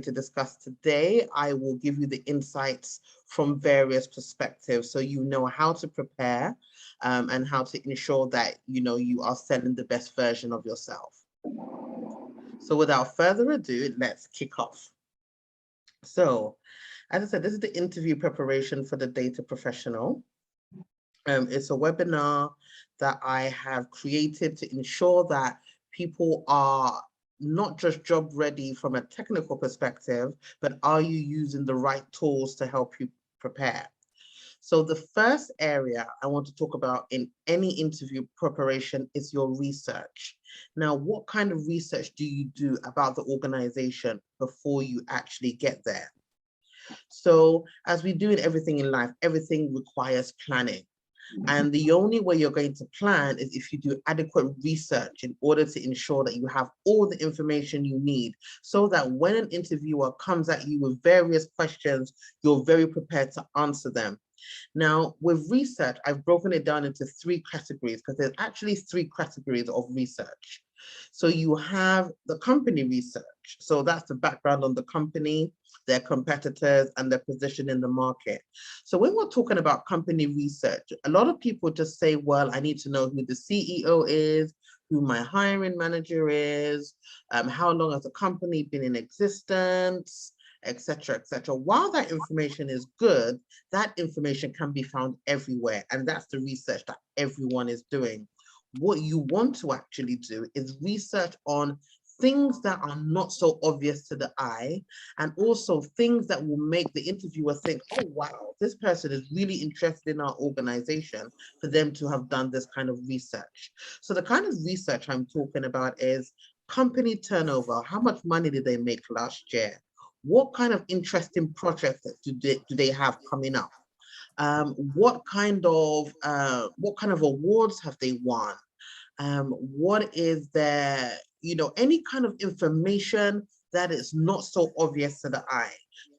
to discuss today. I will give you the insights from various perspectives so you know how to prepare and how to ensure that you are selling the best version of yourself. So without further ado, let's kick off. So as I said, this is the interview preparation for the data professional. It's a webinar that I have created to ensure that people are not just job ready from a technical perspective, but are you using the right tools to help you prepare? So the first area I want to talk about in any interview preparation is your research. Now, what kind of research do you do about the organization before you actually get there? So as we do in everything in life, everything requires planning. And the only way you're going to plan is if you do adequate research in order to ensure that you have all the information you need so that when an interviewer comes at you with various questions, you're very prepared to answer them. Now, with research, I've broken it down into three categories because there's actually three categories of research. So you have the company research. So that's the background on the company, their competitors, and their position in the market. So when we're talking about company research, a lot of people just say, well, I need to know who the CEO is, who my hiring manager is, how long has the company been in existence, etc., etc. While that information is good, that information can be found everywhere. And that's the research that everyone is doing. What you want to actually do is research on things that are not so obvious to the eye, and also things that will make the interviewer think, oh, wow, this person is really interested in our organization for them to have done this kind of research. So the kind of research I'm talking about is company turnover. How much money did they make last year? What kind of interesting projects do they have coming up? What kind of awards have they won? What is their, any kind of information that is not so obvious to the eye,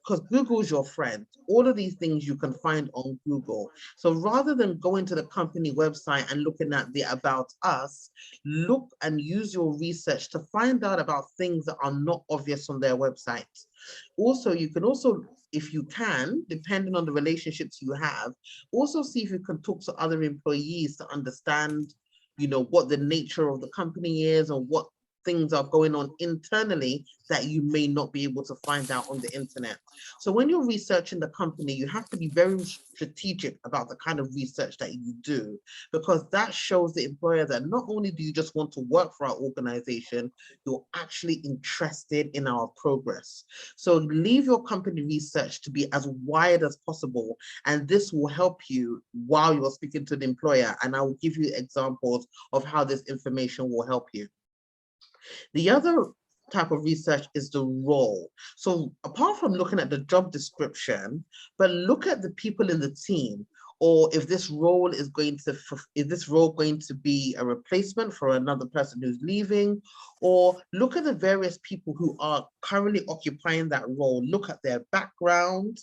because Google's your friend. All of these things you can find on Google. So rather than going to the company website and looking at the About Us, look and use your research to find out about things that are not obvious on their website. Also, you can also, if you can, depending on the relationships you have, also see if you can talk to other employees to understand what the nature of the company is or what things are going on internally that you may not be able to find out on the internet. So when you're researching the company, you have to be very strategic about the kind of research that you do, because that shows the employer that not only do you just want to work for our organization, you're actually interested in our progress. So leave your company research to be as wide as possible, and this will help you while you're speaking to the employer. And I will give you examples of how this information will help you. The other type of research is the role. So apart from looking at the job description, but look at the people in the team, or if this role is going to be a replacement for another person who's leaving, or look at the various people who are currently occupying that role. Look at their background,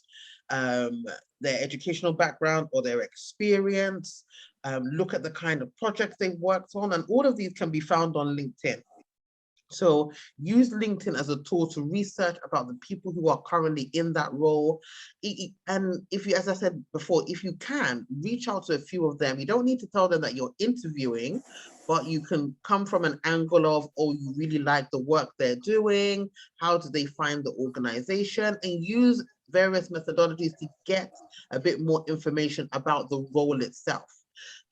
their educational background or their experience, look at the kind of projects they've worked on, and all of these can be found on LinkedIn. So use LinkedIn as a tool to research about the people who are currently in that role. And if you, as I said before, if you can, reach out to a few of them. You don't need to tell them that you're interviewing, but you can come from an angle of, oh, you really like the work they're doing. How do they find the organization? And use various methodologies to get a bit more information about the role itself,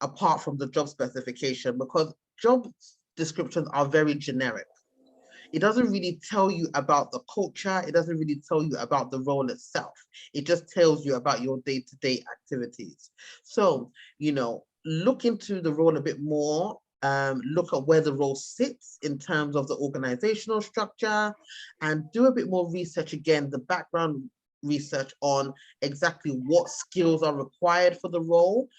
apart from the job specification, because job descriptions are very generic. It doesn't really tell you about the culture. It doesn't really tell you about the role itself. It just tells you about your day-to-day activities. So, look into the role a bit more. Look at where the role sits in terms of the organizational structure, and do a bit more research, again, the background research on exactly what skills are required for the role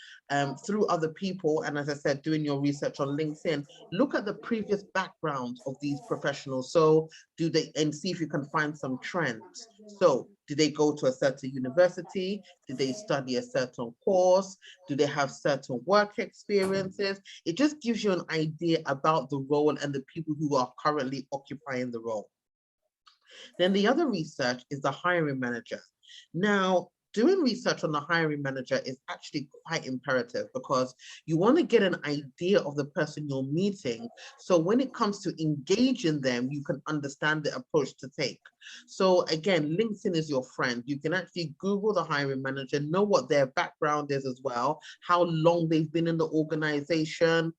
through other people. And as I said, doing your research on LinkedIn, look at the previous backgrounds of these professionals. So and see if you can find some trends. So did they go to a certain university? Did they study a certain course? Do they have certain work experiences? It just gives you an idea about the role and the people who are currently occupying the role. Then the other research is the hiring manager. Now, doing research on the hiring manager is actually quite imperative because you want to get an idea of the person you're meeting. So when it comes to engaging them, you can understand the approach to take. So again, LinkedIn is your friend. You can actually Google the hiring manager, know what their background is as well, how long they've been in the organization,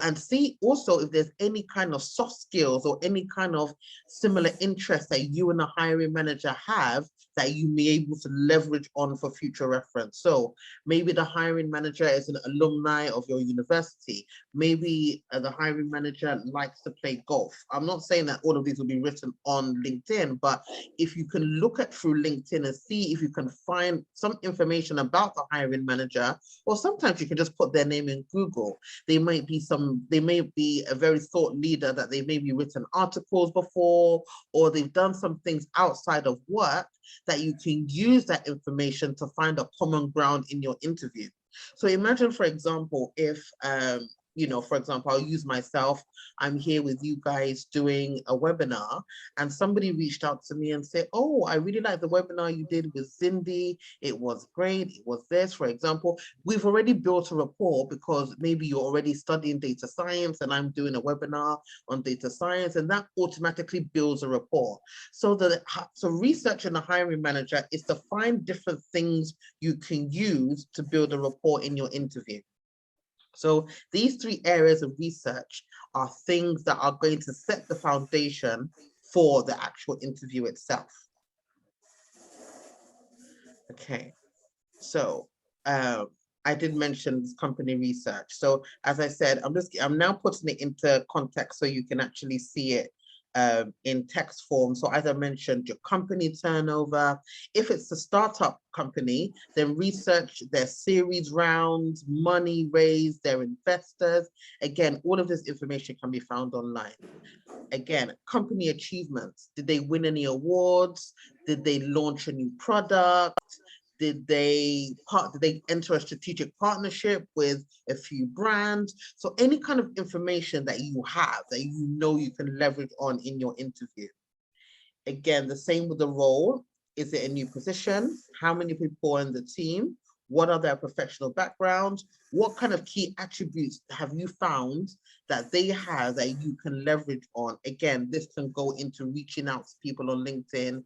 and see also if there's any kind of soft skills or any kind of similar interests that you and the hiring manager have that you may be able to leverage on for future reference. So maybe the hiring manager is an alumni of your university. Maybe the hiring manager likes to play golf. I'm not saying that all of these will be written on LinkedIn, but if you can look at through LinkedIn and see if you can find some information about the hiring manager, or sometimes you can just put their name in Google. They may be a very thought leader that they may be written articles before, or they've done some things outside of work that you can use that information to find a common ground in your interview. So imagine, for example, if for example, I'll use myself. I'm here with you guys doing a webinar, and somebody reached out to me and said, oh, I really like the webinar you did with Cindy. It was great. It was this, for example. We've already built a rapport because maybe you're already studying data science and I'm doing a webinar on data science, and that automatically builds a rapport. So research in a hiring manager is to find different things you can use to build a rapport in your interview. So these three areas of research are things that are going to set the foundation for the actual interview itself. Okay, so I did mention this company research. So as I said, I'm now putting it into context so you can actually see it in text form. So as I mentioned, your company turnover. If it's a startup company, then research their series rounds, money raised, their investors. Again, all of this information can be found online. Again, company achievements. Did they win any awards? Did they launch a new product? Did they enter a strategic partnership with a few brands? So any kind of information that you have that you know you can leverage on in your interview. Again, the same with the role. Is it a new position? How many people are in the team? What are their professional backgrounds? What kind of key attributes have you found that they have that you can leverage on? Again, this can go into reaching out to people on LinkedIn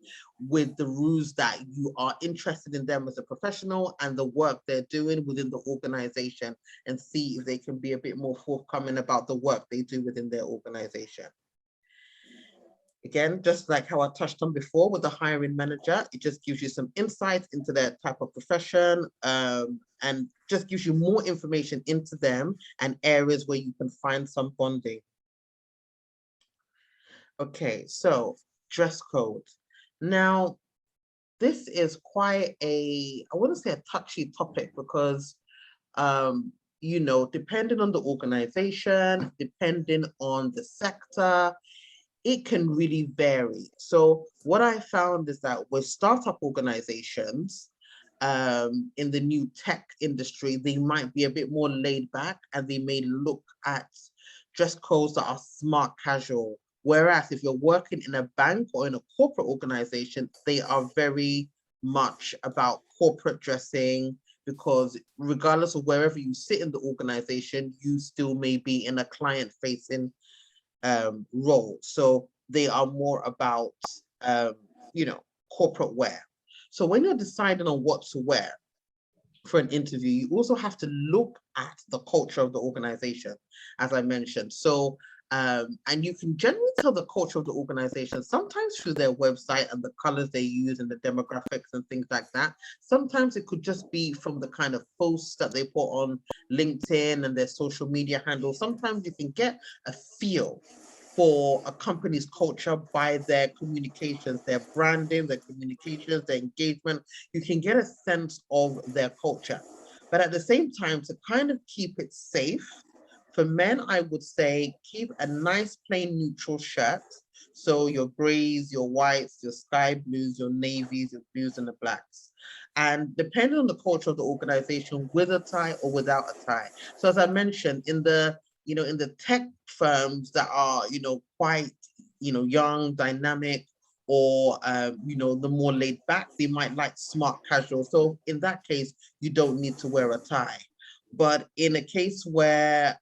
with the rules that you are interested in them as a professional and the work they're doing within the organization, and see if they can be a bit more forthcoming about the work they do within their organization. Again, just like how I touched on before with the hiring manager, it just gives you some insight into their type of profession, and just gives you more information into them and areas where you can find some bonding. Okay, so dress code. Now, this is quite I wouldn't say a touchy topic because, depending on the organization, depending on the sector, it can really vary. So what I found is that with startup organizations, in the new tech industry, they might be a bit more laid back and they may look at dress codes that are smart casual. Whereas if you're working in a bank or in a corporate organization, they are very much about corporate dressing, because regardless of wherever you sit in the organization, you still may be in a client-facing role. So they are more about, corporate wear. So when you're deciding on what to wear for an interview, you also have to look at the culture of the organization, as I mentioned. So, and you can generally tell the culture of the organization sometimes through their website and the colors they use and the demographics and things like that. Sometimes it could just be from the kind of posts that they put on LinkedIn and their social media handles. Sometimes you can get a feel for a company's culture by their communications, their branding, their communications, their engagement. You can get a sense of their culture. But at the same time, to kind of keep it safe, for men, I would say keep a nice plain neutral shirt. So your grays, your whites, your sky blues, your navies, your blues, and the blacks. And depending on the culture of the organization, with a tie or without a tie. So as I mentioned, in the tech firms that are, quite, young, dynamic, or you know, the more laid back, they might like smart casual. So in that case, you don't need to wear a tie. But in a case where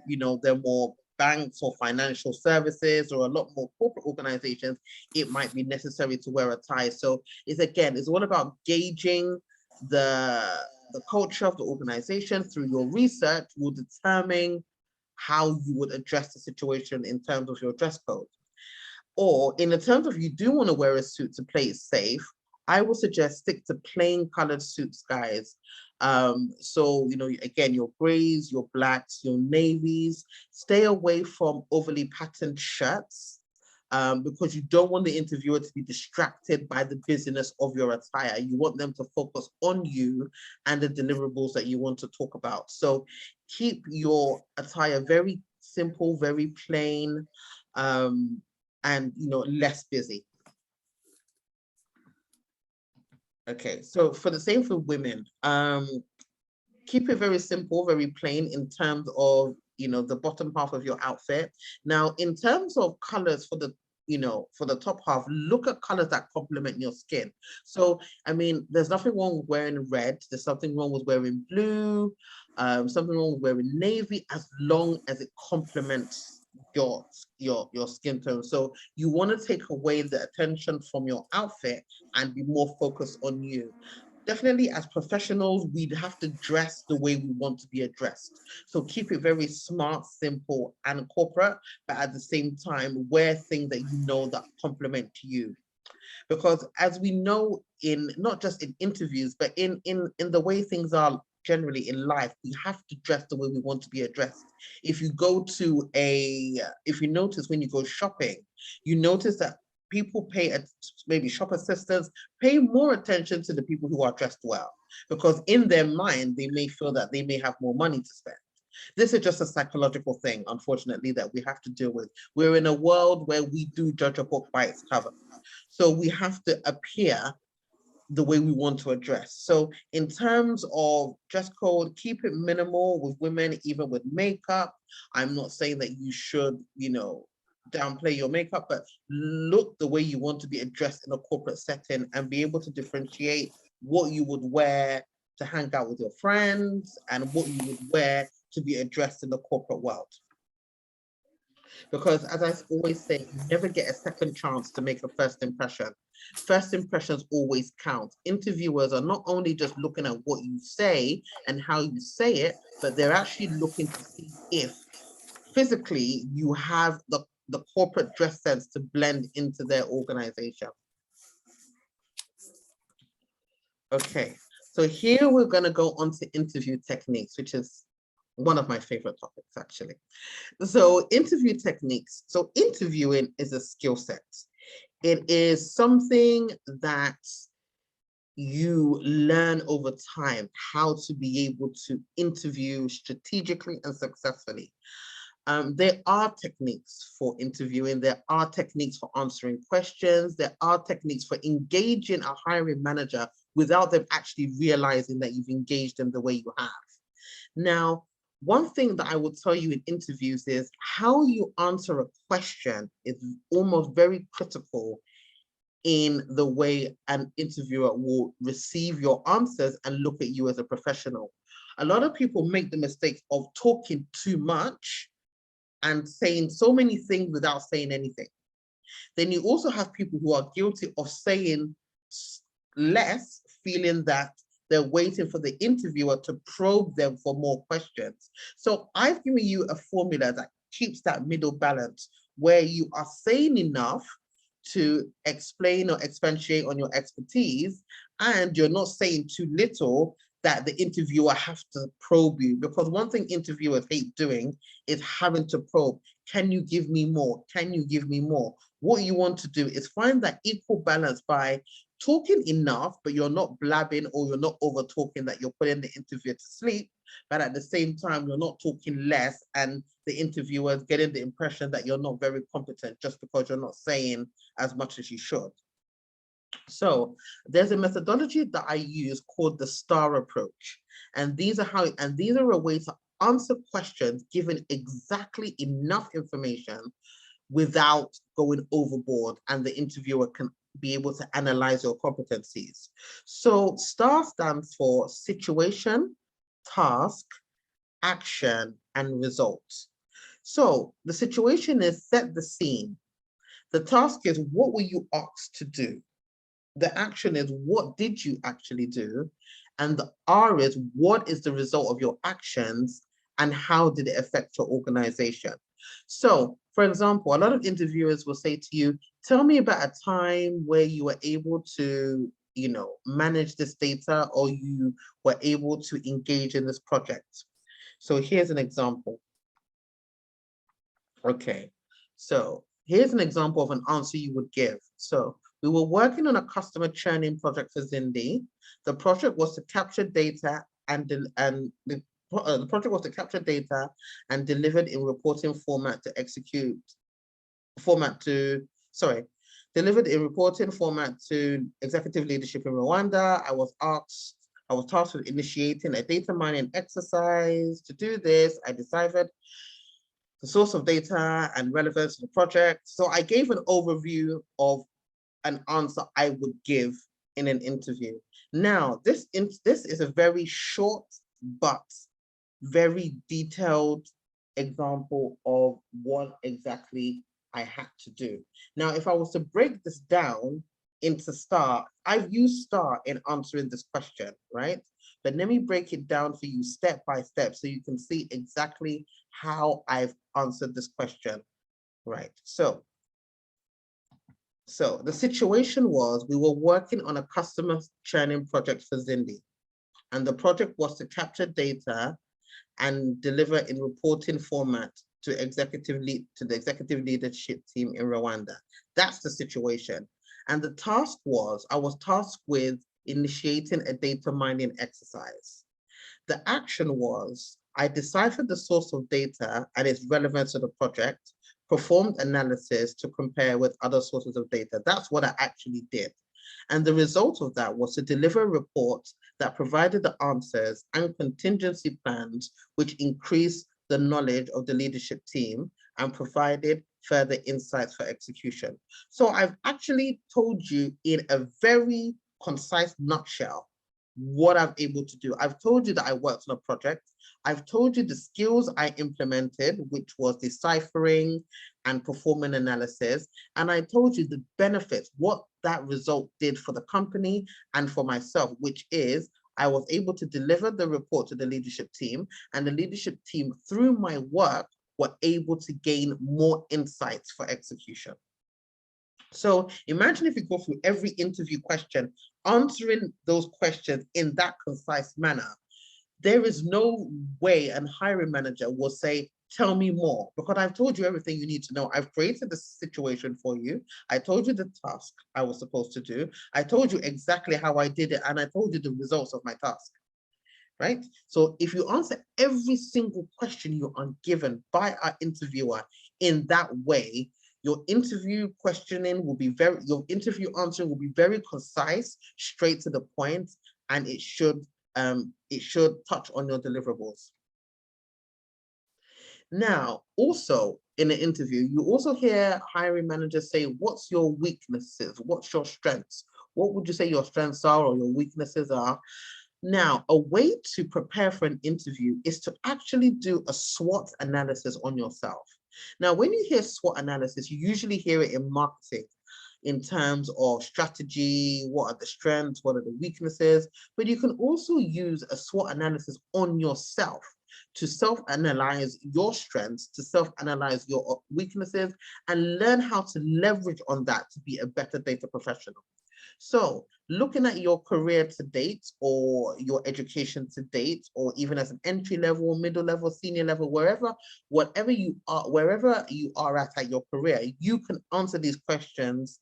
you know, they're more banks or financial services or a lot more corporate organizations, it might be necessary to wear a tie. So it's all about gauging the culture of the organization through your research will determine how you would address the situation in terms of your dress code. Or in the terms of you do want to wear a suit to play it safe, I would suggest stick to plain colored suits, guys. So, you know, again, your grays, your blacks, your navies, stay away from overly patterned shirts, because you don't want the interviewer to be distracted by the busyness of your attire. You want them to focus on you and the deliverables that you want to talk about. So keep your attire very simple, very plain, and, you know, less busy. Okay, so for the same for women, keep it very simple, very plain in terms of, you know, the bottom half of your outfit. Now, in terms of colors for the, you know, for the top half, look at colors that complement your skin. So, I mean, there's nothing wrong with wearing red. There's something wrong with wearing blue, something wrong with wearing navy, as long as it complements your skin tone. So you want to take away the attention from your outfit and be more focused on you. Definitely, as professionals, we'd have to dress the way we want to be addressed. So keep it very smart, simple, and corporate, but at the same time, wear things that you know that complement you. Because as we know, in not just in interviews, but in the way things are generally in life, we have to dress the way we want to be addressed. If you go to if you notice when you go shopping, you notice that people pay, maybe shop assistants pay more attention to the people who are dressed well, because in their mind, they may feel that they may have more money to spend. This is just a psychological thing, unfortunately, that we have to deal with. We're in a world where we do judge a book by its cover. So we have to appear the way we want to address. So in terms of dress code, keep it minimal with women, even with makeup. I'm not saying that you should, you know, downplay your makeup, but look the way you want to be addressed in a corporate setting and be able to differentiate what you would wear to hang out with your friends and what you would wear to be addressed in the corporate world. Because as I always say, you never get a second chance to make a first impression. First impressions always count. Interviewers are not only just looking at what you say and how you say it, but they're actually looking to see if physically you have the corporate dress sense to blend into their organization. Okay, so here we're going to go on to interview techniques, which is one of my favorite topics, actually. So interview techniques. So interviewing is a skill set. It is something that you learn over time, how to be able to interview strategically and successfully. There are techniques for interviewing. There are techniques for answering questions. There are techniques for engaging a hiring manager without them actually realizing that you've engaged them the way you have. Now, one thing that I will tell you in interviews is how you answer a question is almost very critical in the way an interviewer will receive your answers and look at you as a professional. A lot of people make the mistake of talking too much and saying so many things without saying anything. Then you also have people who are guilty of saying less, feeling that they're waiting for the interviewer to probe them for more questions. So I've given you a formula that keeps that middle balance where you are saying enough to explain or expatiate on your expertise, and you're not saying too little that the interviewer has to probe you. Because one thing interviewers hate doing is having to probe. Can you give me more? Can you give me more? What you want to do is find that equal balance by talking enough, but you're not blabbing or you're not over talking that you're putting the interviewer to sleep. But at the same time, you're not talking less and the interviewer is getting the impression that you're not very competent just because you're not saying as much as you should. So there's a methodology that I use called the STAR approach. And these are a way to answer questions given exactly enough information without going overboard, and the interviewer can be able to analyze your competencies. So STAR stands for situation, task, action, and result. So the situation is set the scene. The task is what were you asked to do? The action is what did you actually do? And the R is what is the result of your actions and how did it affect your organization? So, for example, a lot of interviewers will say to you, tell me about a time where you were able to, manage this data, or you were able to engage in this project. So here's an example. Okay, so here's an example of an answer you would give. So we were working on a customer churning project for Zindi. The project was to capture data and the project was to capture data and delivered in reporting format to delivered in reporting format to executive leadership in Rwanda. I was tasked with initiating a data mining exercise. To do this, I deciphered the source of data and relevance to the project. So I gave an overview of an answer I would give in an interview. Now, this is a very short but very detailed example of what exactly I had to do. Now, if I was to break this down into STAR, I've used STAR in answering this question, right? But let me break it down for you step by step so you can see exactly how I've answered this question, right? So the situation was we were working on a customer churning project for Zindi, and the project was to capture data and deliver in reporting format to the executive leadership team in Rwanda. That's the situation. And the task was, I was tasked with initiating a data mining exercise. The action was, I deciphered the source of data and its relevance to the project, performed analysis to compare with other sources of data. That's what I actually did. And the result of that was to deliver a report that provided the answers and contingency plans, which increased the knowledge of the leadership team and provided further insights for execution. So I've actually told you in a very concise nutshell what I'm able to do. I've told you that I worked on a project. I've told you the skills I implemented, which was deciphering and performing analysis. And I told you the benefits, what that result did for the company and for myself, which is I was able to deliver the report to the leadership team, and the leadership team, through my work, were able to gain more insights for execution. So imagine if you go through every interview question, answering those questions in that concise manner. There is no way a hiring manager will say, tell me more, because I've told you everything you need to know. I've created the situation for you. I told you the task I was supposed to do. I told you exactly how I did it, and I told you the results of my task, right? So if you answer every single question you are given by our interviewer in that way, your interview questioning will be your interview answering will be very concise, straight to the point, and it should touch on your deliverables. Now, also in an interview, you also hear hiring managers say, what's your weaknesses? What's your strengths? What would you say your strengths are or your weaknesses are? Now, a way to prepare for an interview is to actually do a SWOT analysis on yourself. Now, when you hear SWOT analysis, you usually hear it in marketing in terms of strategy, what are the strengths, what are the weaknesses, but you can also use a SWOT analysis on yourself to self-analyze your strengths, to self-analyze your weaknesses, and learn how to leverage on that to be a better data professional. So looking at your career to date, or your education to date, or even as an entry level, middle level, senior level, wherever you are at your career, you can answer these questions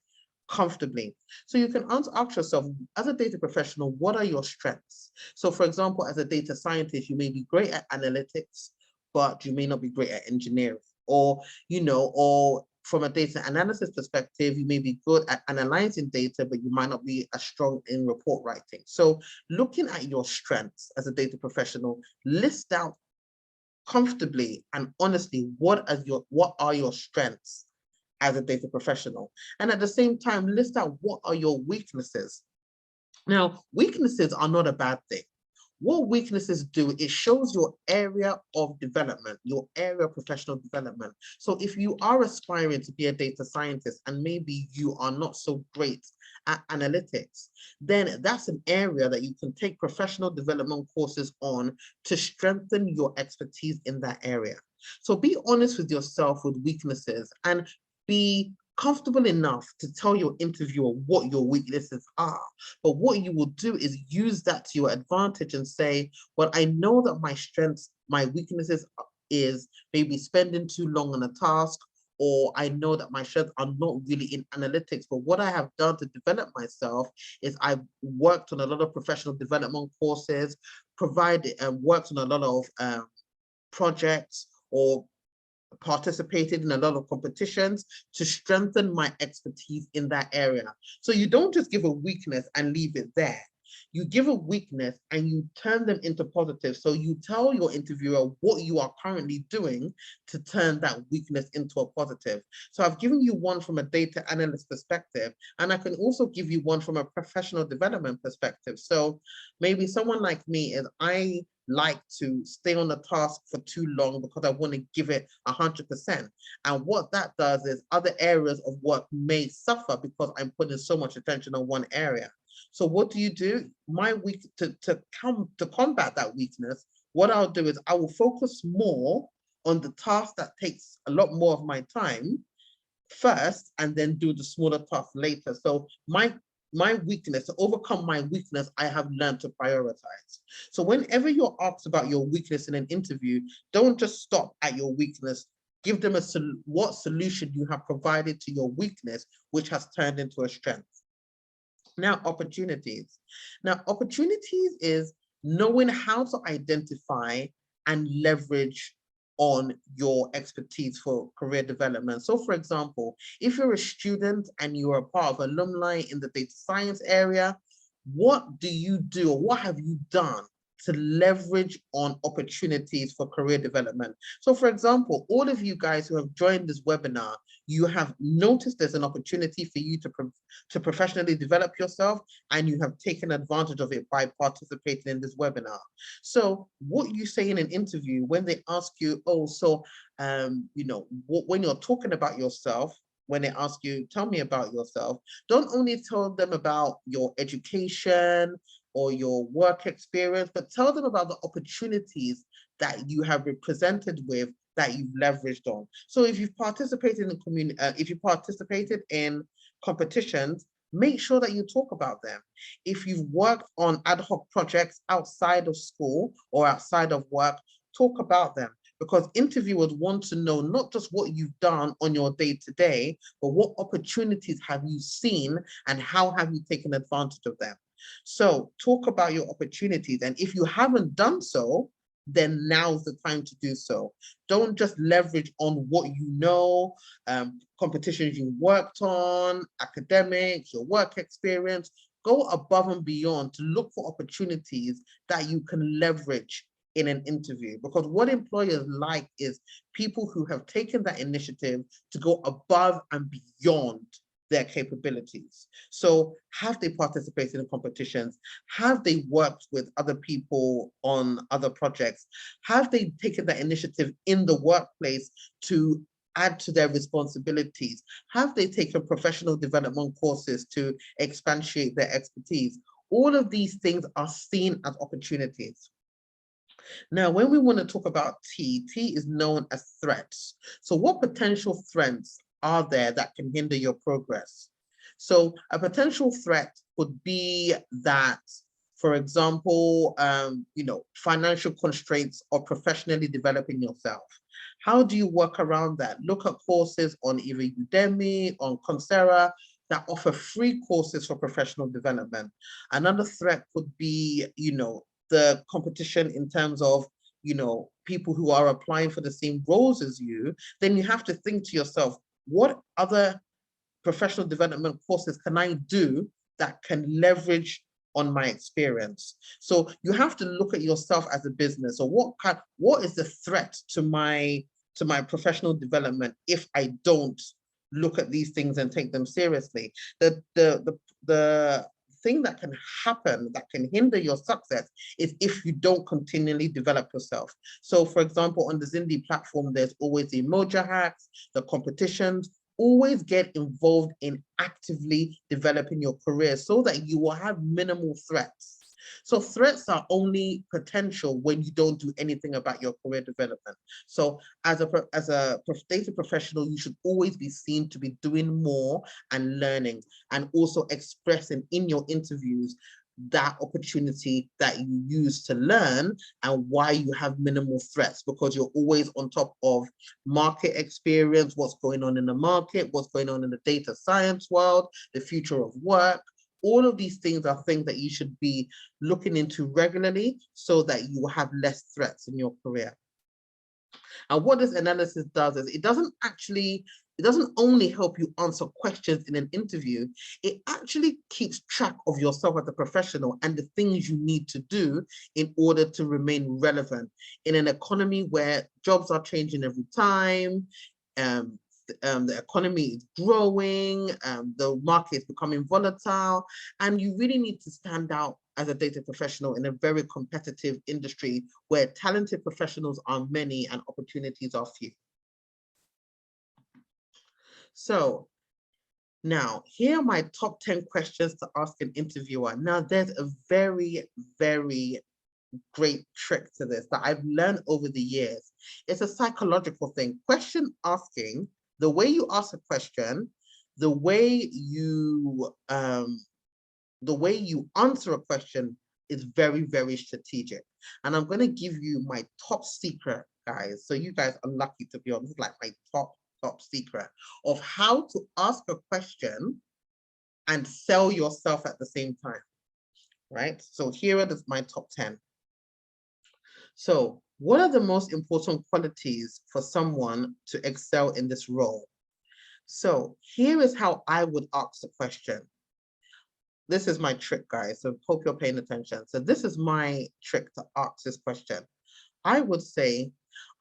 comfortably. So you can ask yourself, as a data professional, what are your strengths? So for example, as a data scientist, you may be great at analytics, but you may not be great at engineering. Or, or from a data analysis perspective, you may be good at analyzing data, but you might not be as strong in report writing. So looking at your strengths as a data professional, list out comfortably and honestly, what are your strengths as a data professional. And at the same time, list out what are your weaknesses. Now, weaknesses are not a bad thing. What weaknesses do, it shows your area of development, your area of professional development. So if you are aspiring to be a data scientist and maybe you are not so great at analytics, then that's an area that you can take professional development courses on to strengthen your expertise in that area. So be honest with yourself with weaknesses and be comfortable enough to tell your interviewer what your weaknesses are. But what you will do is use that to your advantage and say, well, I know that my strengths, my weaknesses is maybe spending too long on a task, or I know that my strengths are not really in analytics, but what I have done to develop myself is I've worked on a lot of professional development courses, provided and worked on a lot of projects, or participated in a lot of competitions to strengthen my expertise in that area. So you don't just give a weakness and leave it there. You give a weakness and you turn them into positive. So you tell your interviewer what you are currently doing to turn that weakness into a positive. So I've given you one from a data analyst perspective, and I can also give you one from a professional development perspective. So maybe someone like me is, I like to stay on the task for too long because I want to give it 100%. And what that does is other areas of work may suffer because I'm putting so much attention on one area. So what do? To combat that weakness, what I'll do is I will focus more on the task that takes a lot more of my time first, and then do the smaller tasks later. So my weakness, to overcome my weakness, I have learned to prioritize. So whenever you're asked about your weakness in an interview, don't just stop at your weakness. Give them what solution you have provided to your weakness, which has turned into a strength. Now, opportunities. Now, opportunities is knowing how to identify and leverage on your expertise for career development. So for example, if you're a student and you are a part of alumni in the data science area, what do you do, or what have you done to leverage on opportunities for career development? So for example, all of you guys who have joined this webinar, you have noticed there's an opportunity for you to professionally develop yourself, and you have taken advantage of it by participating in this webinar. So what you say in an interview when they ask you, oh, so, when you're talking about yourself, when they ask you, tell me about yourself, don't only tell them about your education or your work experience, but tell them about the opportunities that you have represented with, that you've leveraged on. So if you've participated in competitions, make sure that you talk about them. If you've worked on ad hoc projects outside of school or outside of work, talk about them, because interviewers want to know not just what you've done on your day-to-day, but what opportunities have you seen and how have you taken advantage of them. So talk about your opportunities, and if you haven't done so, then now's the time to do so. Don't just leverage on what you know, competitions you worked on, academics, your work experience. Go above and beyond to look for opportunities that you can leverage in an interview, because what employers like is people who have taken that initiative to go above and beyond their capabilities. So have they participated in competitions? Have they worked with other people on other projects? Have they taken that initiative in the workplace to add to their responsibilities? Have they taken professional development courses to expatiate their expertise? All of these things are seen as opportunities. Now, when we want to talk about T is known as threats. So what potential threats are there that can hinder your progress? So a potential threat could be that, for example, financial constraints or professionally developing yourself. How do you work around that? Look at courses on either Udemy, on Coursera, that offer free courses for professional development. Another threat could be, the competition in terms of, people who are applying for the same roles as you. Then you have to think to yourself, what other professional development courses can I do that can leverage on my experience? So you have to look at yourself as a business, or what is the threat to my professional development if I don't look at these things and take them seriously. The thing that can happen that can hinder your success is if you don't continually develop yourself. So for example, on the Zindi platform, there's always the emoji hacks, the competitions. Always get involved in actively developing your career so that you will have minimal threats. So threats are only potential when you don't do anything about your career development. So as a data professional, you should always be seen to be doing more and learning, and also expressing in your interviews that opportunity that you use to learn and why you have minimal threats, because you're always on top of market experience, what's going on in the market, what's going on in the data science world, the future of work. All of these things are things that you should be looking into regularly so that you will have less threats in your career. And what this analysis does is it doesn't only help you answer questions in an interview, it actually keeps track of yourself as a professional and the things you need to do in order to remain relevant in an economy where jobs are changing every time. The economy is growing, the market is becoming volatile, and you really need to stand out as a data professional in a very competitive industry where talented professionals are many and opportunities are few. So now, here are my top 10 questions to ask an interviewer. Now, there's a very, very great trick to this that I've learned over the years. It's a psychological thing. Question asking, the way you ask a question, the way you answer a question is very, very strategic. And I'm going to give you my top secret, guys. So you guys are lucky to be on. This is like my top secret of how to ask a question and sell yourself at the same time, right? So here are my top 10. So what are the most important qualities for someone to excel in this role? So here is how I would ask the question. This is my trick, guys, so hope you're paying attention. So this is my trick to ask this question. I would say,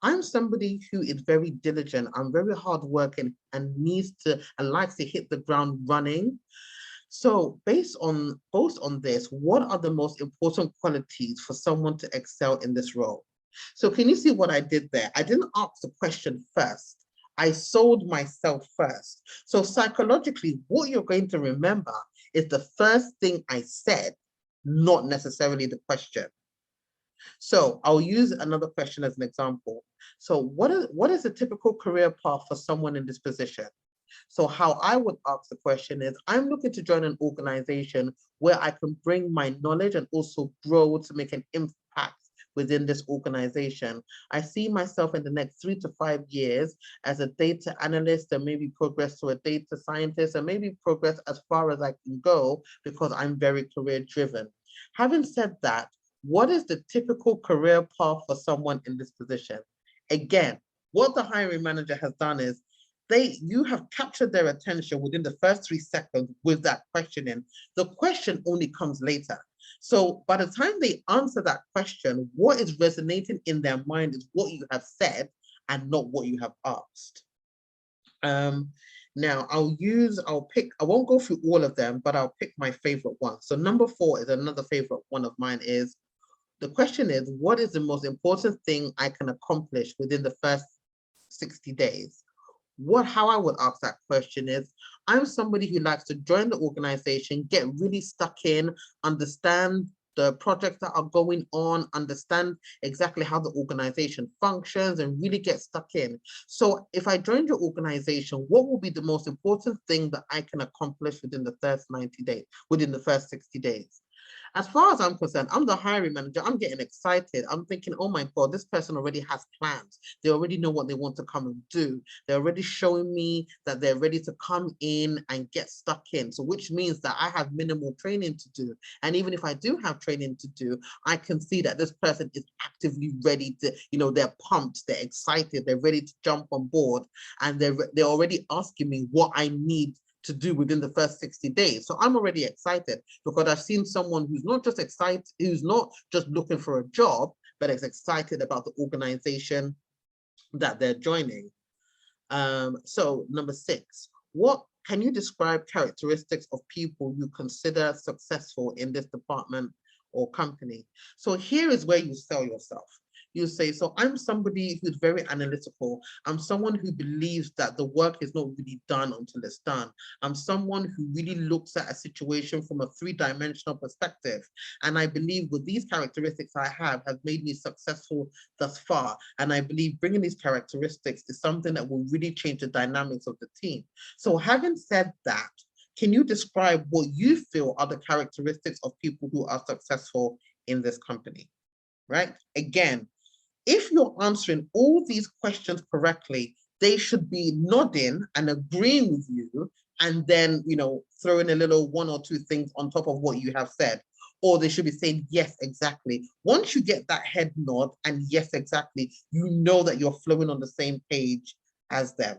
I'm somebody who is very diligent, I'm very hardworking and likes to hit the ground running. So based on this, what are the most important qualities for someone to excel in this role? So can you see what I did there? I didn't ask the question first. I sold myself first. So psychologically, what you're going to remember is the first thing I said, not necessarily the question. So I'll use another question as an example. So what is a typical career path for someone in this position? So how I would ask the question is, I'm looking to join an organization where I can bring my knowledge and also grow to make an impact within this organization. I see myself in the next 3 to 5 years as a data analyst and maybe progress to a data scientist and maybe progress as far as I can go because I'm very career driven. Having said that, what is the typical career path for someone in this position? Again, what the hiring manager has done is you have captured their attention within the first 3 seconds with that questioning. The question only comes later. So by the time they answer that question, what is resonating in their mind is what you have said and not what you have asked. Now I won't go through all of them, but I'll pick my favorite one. So number 4 is another favorite one of mine. Is the question is, what is the most important thing I can accomplish within the first 60 days? How I would ask that question is, I'm somebody who likes to join the organization, get really stuck in, understand the projects that are going on, understand exactly how the organization functions and really get stuck in. So if I join your organization, what will be the most important thing that I can accomplish within the first 90 days, within the first 60 days? As far as I'm concerned, I'm the hiring manager. I'm getting excited. I'm thinking, oh my God, this person already has plans. They already know what they want to come and do. They're already showing me that they're ready to come in and get stuck in. So which means that I have minimal training to do. And even if I do have training to do, I can see that this person is actively ready to, they're pumped, they're excited, they're ready to jump on board. And they're already asking me what I need to do within the first 60 days. So I'm already excited because I've seen someone who's not just excited, who's not just looking for a job, but is excited about the organization that they're joining. So number 6, What can you describe characteristics of people you consider successful in this department or company? So here is where you sell yourself. You say, so I'm somebody who's very analytical. I'm someone who believes that the work is not really done until it's done. I'm someone who really looks at a situation from a three-dimensional perspective. And I believe with these characteristics I have made me successful thus far. And I believe bringing these characteristics is something that will really change the dynamics of the team. So having said that, can you describe what you feel are the characteristics of people who are successful in this company, right? Again, if you're answering all these questions correctly, they should be nodding and agreeing with you, and then, you know, throwing a little one or two things on top of what you have said. Or they should be saying, yes, exactly. Once you get that head nod and yes, exactly, you know that you're flowing on the same page as them.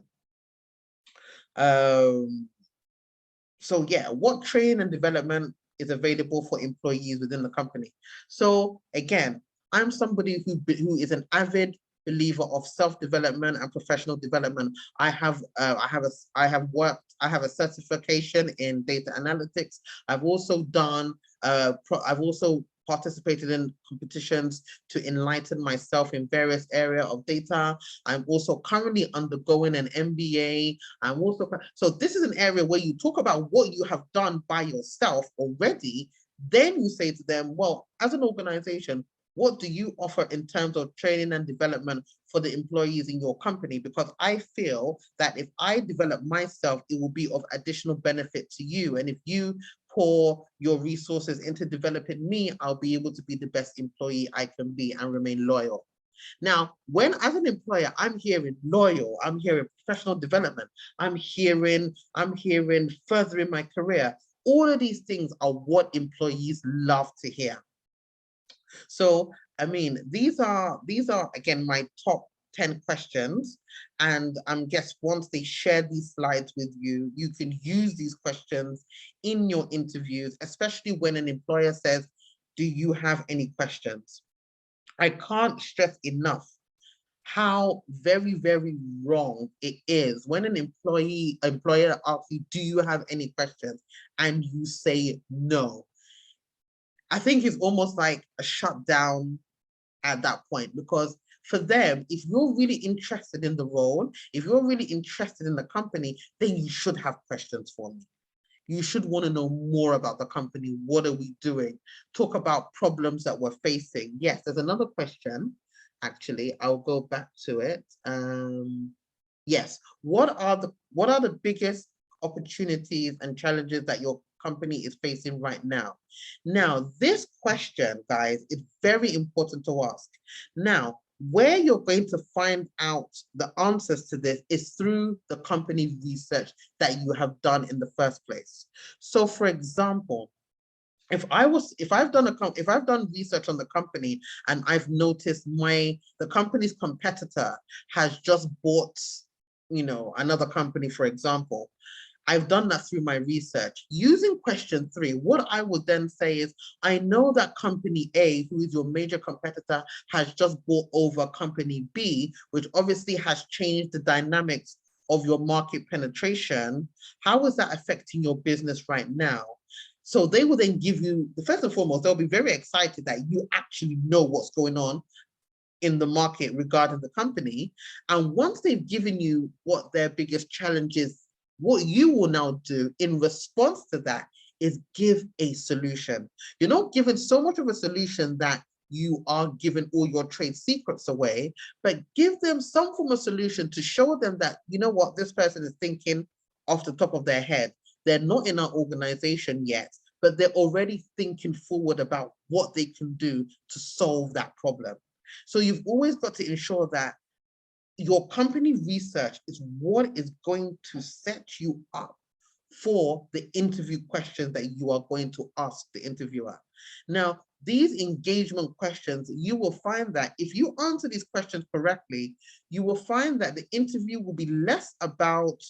So yeah, what training and development is available for employees within the company? So again, I'm somebody who is an avid believer of self-development and professional development. I have a certification in data analytics. I've also participated in competitions to enlighten myself in various areas of data. I'm also currently undergoing an MBA. So this is an area where you talk about what you have done by yourself already. Then you say to them, well, as an organization, what do you offer in terms of training and development for the employees in your company? Because I feel that if I develop myself, it will be of additional benefit to you. And if you pour your resources into developing me, I'll be able to be the best employee I can be and remain loyal. Now, when as an employer, I'm hearing loyal, I'm hearing professional development, I'm hearing furthering my career. All of these things are what employees love to hear. So, I mean, these are again my top 10 questions. And guess once they share these slides with you, you can use these questions in your interviews, especially when an employer says, do you have any questions? I can't stress enough how very, very wrong it is when an employer asks you, do you have any questions? And you say no. I think it's almost like a shutdown at that point, because for them, if you're really interested in the role, if you're really interested in the company, then you should have questions for me. You should want to know more about the company. What are we doing? Talk about problems that we're facing. Yes, there's another question. Actually, I'll go back to it. Yes, what are the biggest opportunities and challenges that your company is facing right now? Now, this question, guys, is very important to ask. Now, where you're going to find out the answers to this is through the company research that you have done in the first place. So, for example, if I've done research on the company and I've noticed the company's competitor has just bought, you know, another company, for example, I've done that through my research. Using question 3, what I would then say is, I know that company A, who is your major competitor, has just bought over company B, which obviously has changed the dynamics of your market penetration. How is that affecting your business right now? So they will then give you, first and foremost, they'll be very excited that you actually know what's going on in the market regarding the company. And once they've given you what their biggest challenge is, what you will now do in response to that is give a solution. You're not given so much of a solution that you are giving all your trade secrets away, but give them some form of solution to show them that, you know what, this person is thinking off the top of their head. They're not in our organization yet, but they're already thinking forward about what they can do to solve that problem. So you've always got to ensure that your company research is what is going to set you up for the interview questions that you are going to ask the interviewer. Now, these engagement questions, you will find that if you answer these questions correctly, you will find that the interview will be less about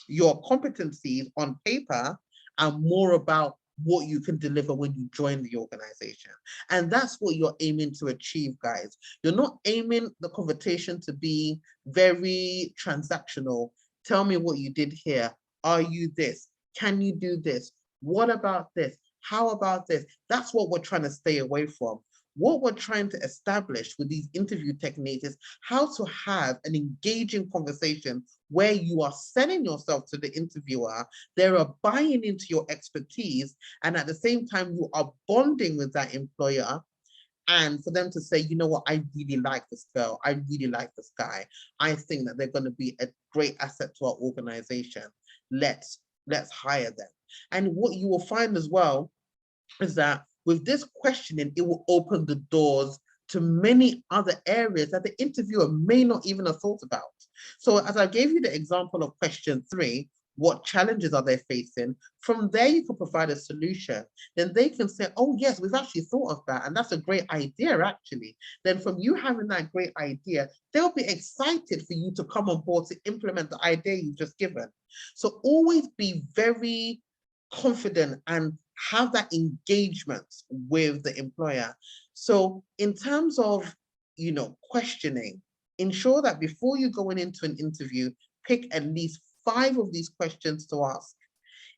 your competencies on paper and more about what you can deliver when you join the organization. And that's what you're aiming to achieve, guys. You're not aiming the conversation to be very transactional. Tell me what you did here. Are you this? Can you do this? What about this? How about this? That's what we're trying to stay away from. What we're trying to establish with these interview techniques is how to have an engaging conversation where you are selling yourself to the interviewer, they're buying into your expertise, and at the same time, you are bonding with that employer. And for them to say, you know what, I really like this girl, I really like this guy, I think that they're going to be a great asset to our organization. Let's hire them. And what you will find as well is that with this questioning, it will open the doors to many other areas that the interviewer may not even have thought about. So as I gave you the example of question 3, what challenges are they facing? From there, you can provide a solution. Then they can say, oh, yes, we've actually thought of that. And that's a great idea, actually. Then from you having that great idea, they'll be excited for you to come on board to implement the idea you've just given. So always be very confident and have that engagement with the employer. So in terms of, questioning, ensure that before you going into an interview, pick at least 5 of these questions to ask.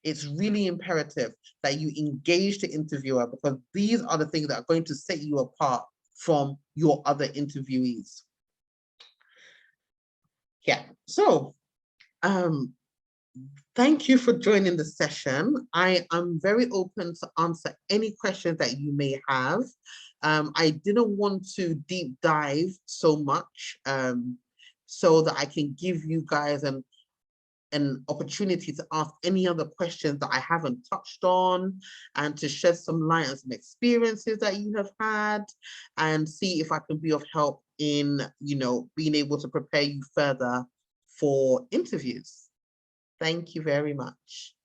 It's really imperative that you engage the interviewer, because these are the things that are going to set you apart from your other interviewees. Yeah, so thank you for joining the session. I am very open to answer any questions that you may have. I didn't want to deep dive so much, so that I can give you guys an opportunity to ask any other questions that I haven't touched on, and to shed some light on some experiences that you have had, and see if I can be of help in, being able to prepare you further for interviews. Thank you very much.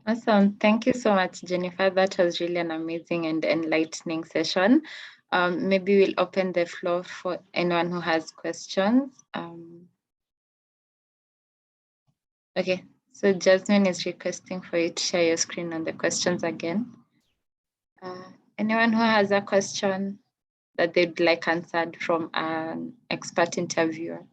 Awesome. Thank you so much, Jennifer. That was really an amazing and enlightening session. Maybe we'll open the floor for anyone who has questions. Okay, so Jasmine is requesting for you to share your screen on the questions again. Anyone who has a question that they'd like answered from an expert interviewer?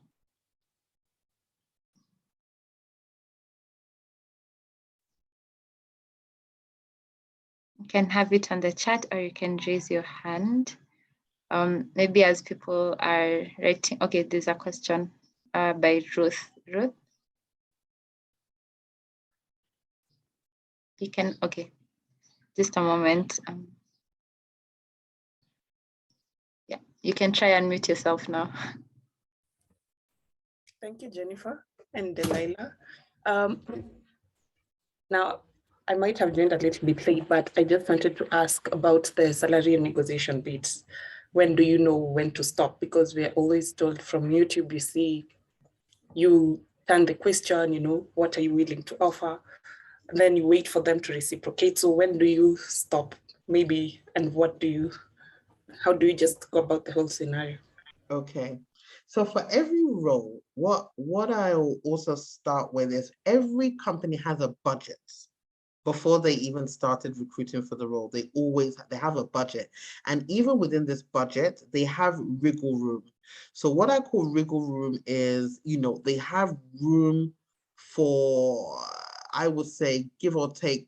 You can have it on the chat, or you can raise your hand. Maybe as people are writing. Okay, there's a question by Ruth. Ruth? You can, okay, just a moment. Yeah, you can try and mute yourself now. Thank you, Jennifer and Delilah. Now, I might have joined a little bit late, but I just wanted to ask about the salary negotiation bits. When do you know when to stop? Because we're always told from YouTube, you see, you turn the question, what are you willing to offer? And then you wait for them to reciprocate. So when do you stop, maybe, and how do you just go about the whole scenario? Okay. So for every role, what I'll also start with is every company has a budget. Before they even started recruiting for the role, they have a budget. And even within this budget, they have wriggle room. So what I call wriggle room is, they have room for, I would say, give or take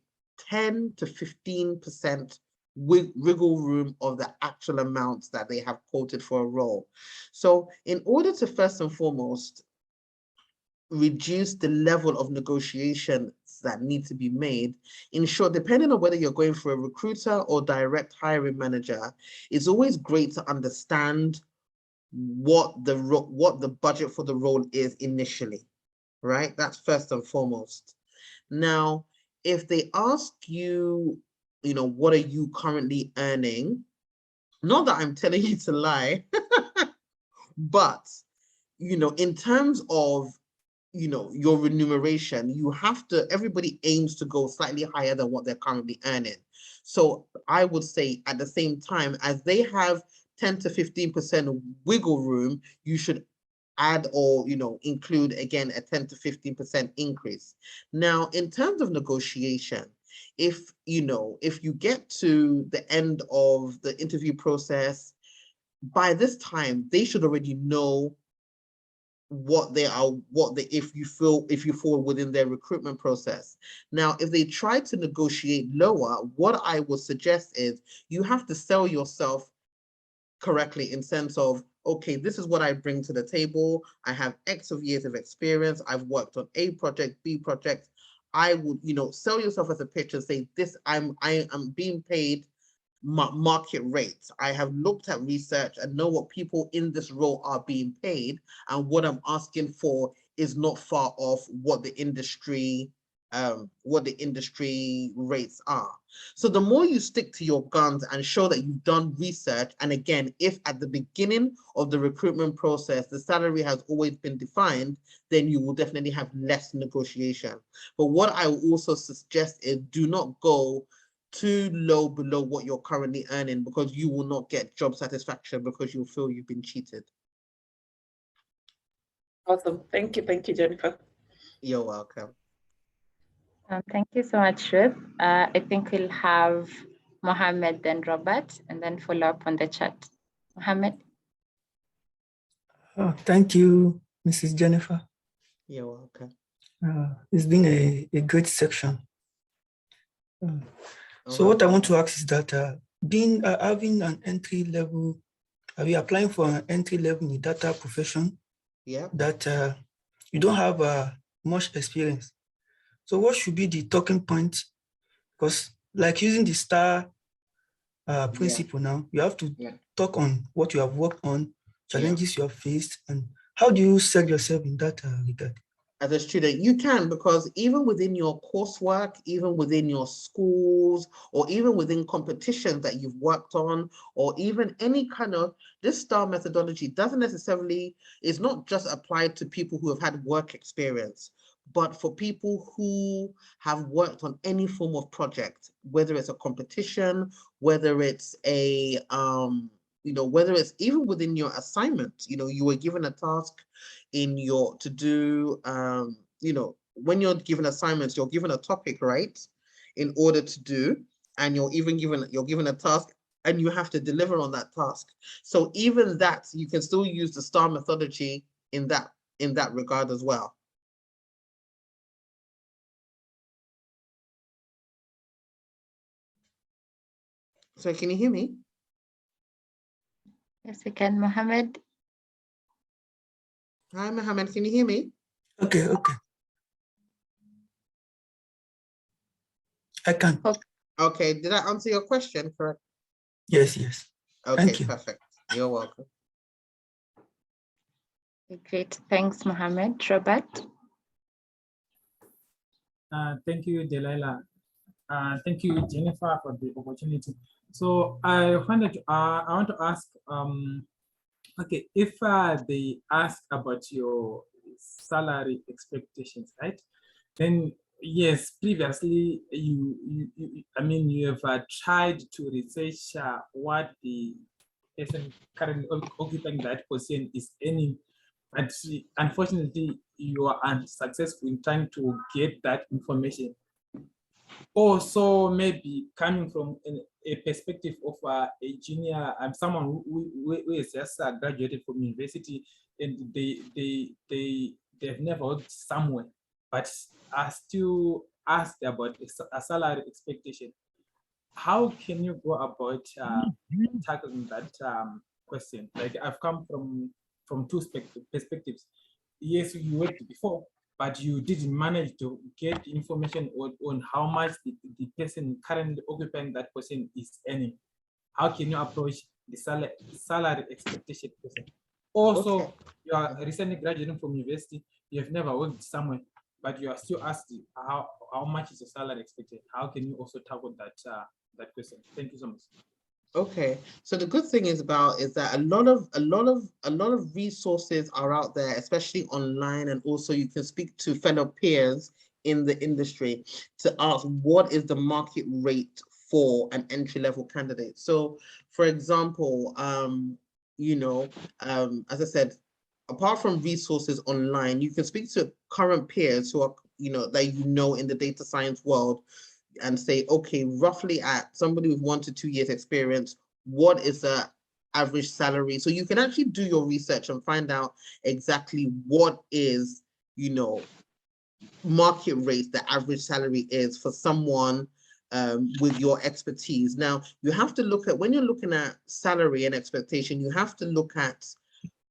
10 to 15% wriggle room of the actual amounts that they have quoted for a role. So in order to first and foremost reduce the level of negotiations that need to be made, ensure, depending on whether you're going for a recruiter or direct hiring manager, it's always great to understand what the budget for the role is initially, right? That's first and foremost. Now, if they ask you, what are you currently earning? Not that I'm telling you to lie, but, in terms of, your remuneration, everybody aims to go slightly higher than what they're currently earning. So I would say at the same time, as they have 10 to 15% wiggle room, you should add or, include again a 10 to 15% increase. Now, in terms of negotiation, if you get to the end of the interview process, by this time, they should already know if you fall within their recruitment process. Now, if they try to negotiate lower, what I would suggest is you have to sell yourself correctly in sense of, okay, this is what I bring to the table. I have X of years of experience. I've worked on A project, B project. I would, sell yourself as a pitch and say, I am being paid market rates. I have looked at research and know what people in this role are being paid, and what I'm asking for is not far off what the industry rates are. So the more you stick to your guns and show that you've done research, and again, if at the beginning of the recruitment process the salary has always been defined, then you will definitely have less negotiation. But what I will also suggest is do not go too low below what you're currently earning, because you will not get job satisfaction because you'll feel you've been cheated. Awesome. Thank you, Jennifer. You're welcome. Thank you so much, Ruth. I think we'll have Mohammed, then Robert, and then follow up on the chat. Mohammed. Thank you, Mrs. Jennifer. You're welcome. It's been a great section. So what I want to ask is that having an entry level, are we applying for an entry level in the data profession? Yeah. That you don't have much experience. So what should be the talking point? Because like using the STAR principle now, you have to talk on what you have worked on, challenges you have faced, and how do you sell yourself in that regard? As a student, you can, because even within your coursework, even within your schools, or even within competitions that you've worked on, or even any kind of, this STAR methodology doesn't necessarily, is not just applied to people who have had work experience, but for people who have worked on any form of project, whether it's a competition, whether it's a, whether it's even within your assignment, you were given a task to do, when you're given assignments, you're given a topic, right, in order to do, and you're given a task and you have to deliver on that task. So even that, you can still use the STAR methodology in that regard as well. So can you hear me? Yes, we can. Mohammed. Hi, Mohammed, can you hear me? Okay. I can. Okay, did I answer your question correct? Yes. Okay, thank you. Perfect. You're welcome. Great, thanks, Mohammed. Robert. Thank you, Delilah. Thank you, Jennifer, for the opportunity. So I want to ask, okay, if they ask about your salary expectations, right? Then yes, previously you have tried to research what the person currently occupying that position is earning, but unfortunately you are unsuccessful in trying to get that information. Also, maybe coming from a perspective of a junior, someone who is just graduated from university, and they've never worked somewhere, but are still asked about a salary expectation. How can you go about tackling that question? Like, I've come from two perspectives. Yes, you worked before, but you didn't manage to get information on how much the person currently occupying that position is earning. How can you approach the salary expectation person? Also, you are recently graduating from university, you have never worked somewhere, but you are still asked how much is your salary expected. How can you also tackle that question? Thank you so much. Okay, so the good thing is that a lot of resources are out there, especially online, and also you can speak to fellow peers in the industry to ask what is the market rate for an entry-level candidate. So, for example, as I said, apart from resources online, you can speak to current peers who are, that in the data science world, and say, okay, roughly at somebody with 1 to 2 years experience, what is the average salary. So you can actually do your research and find out exactly what is, you know, market rate, the average salary is for someone with your expertise. Now, you have to look at, when you're looking at salary and expectation, you have to look at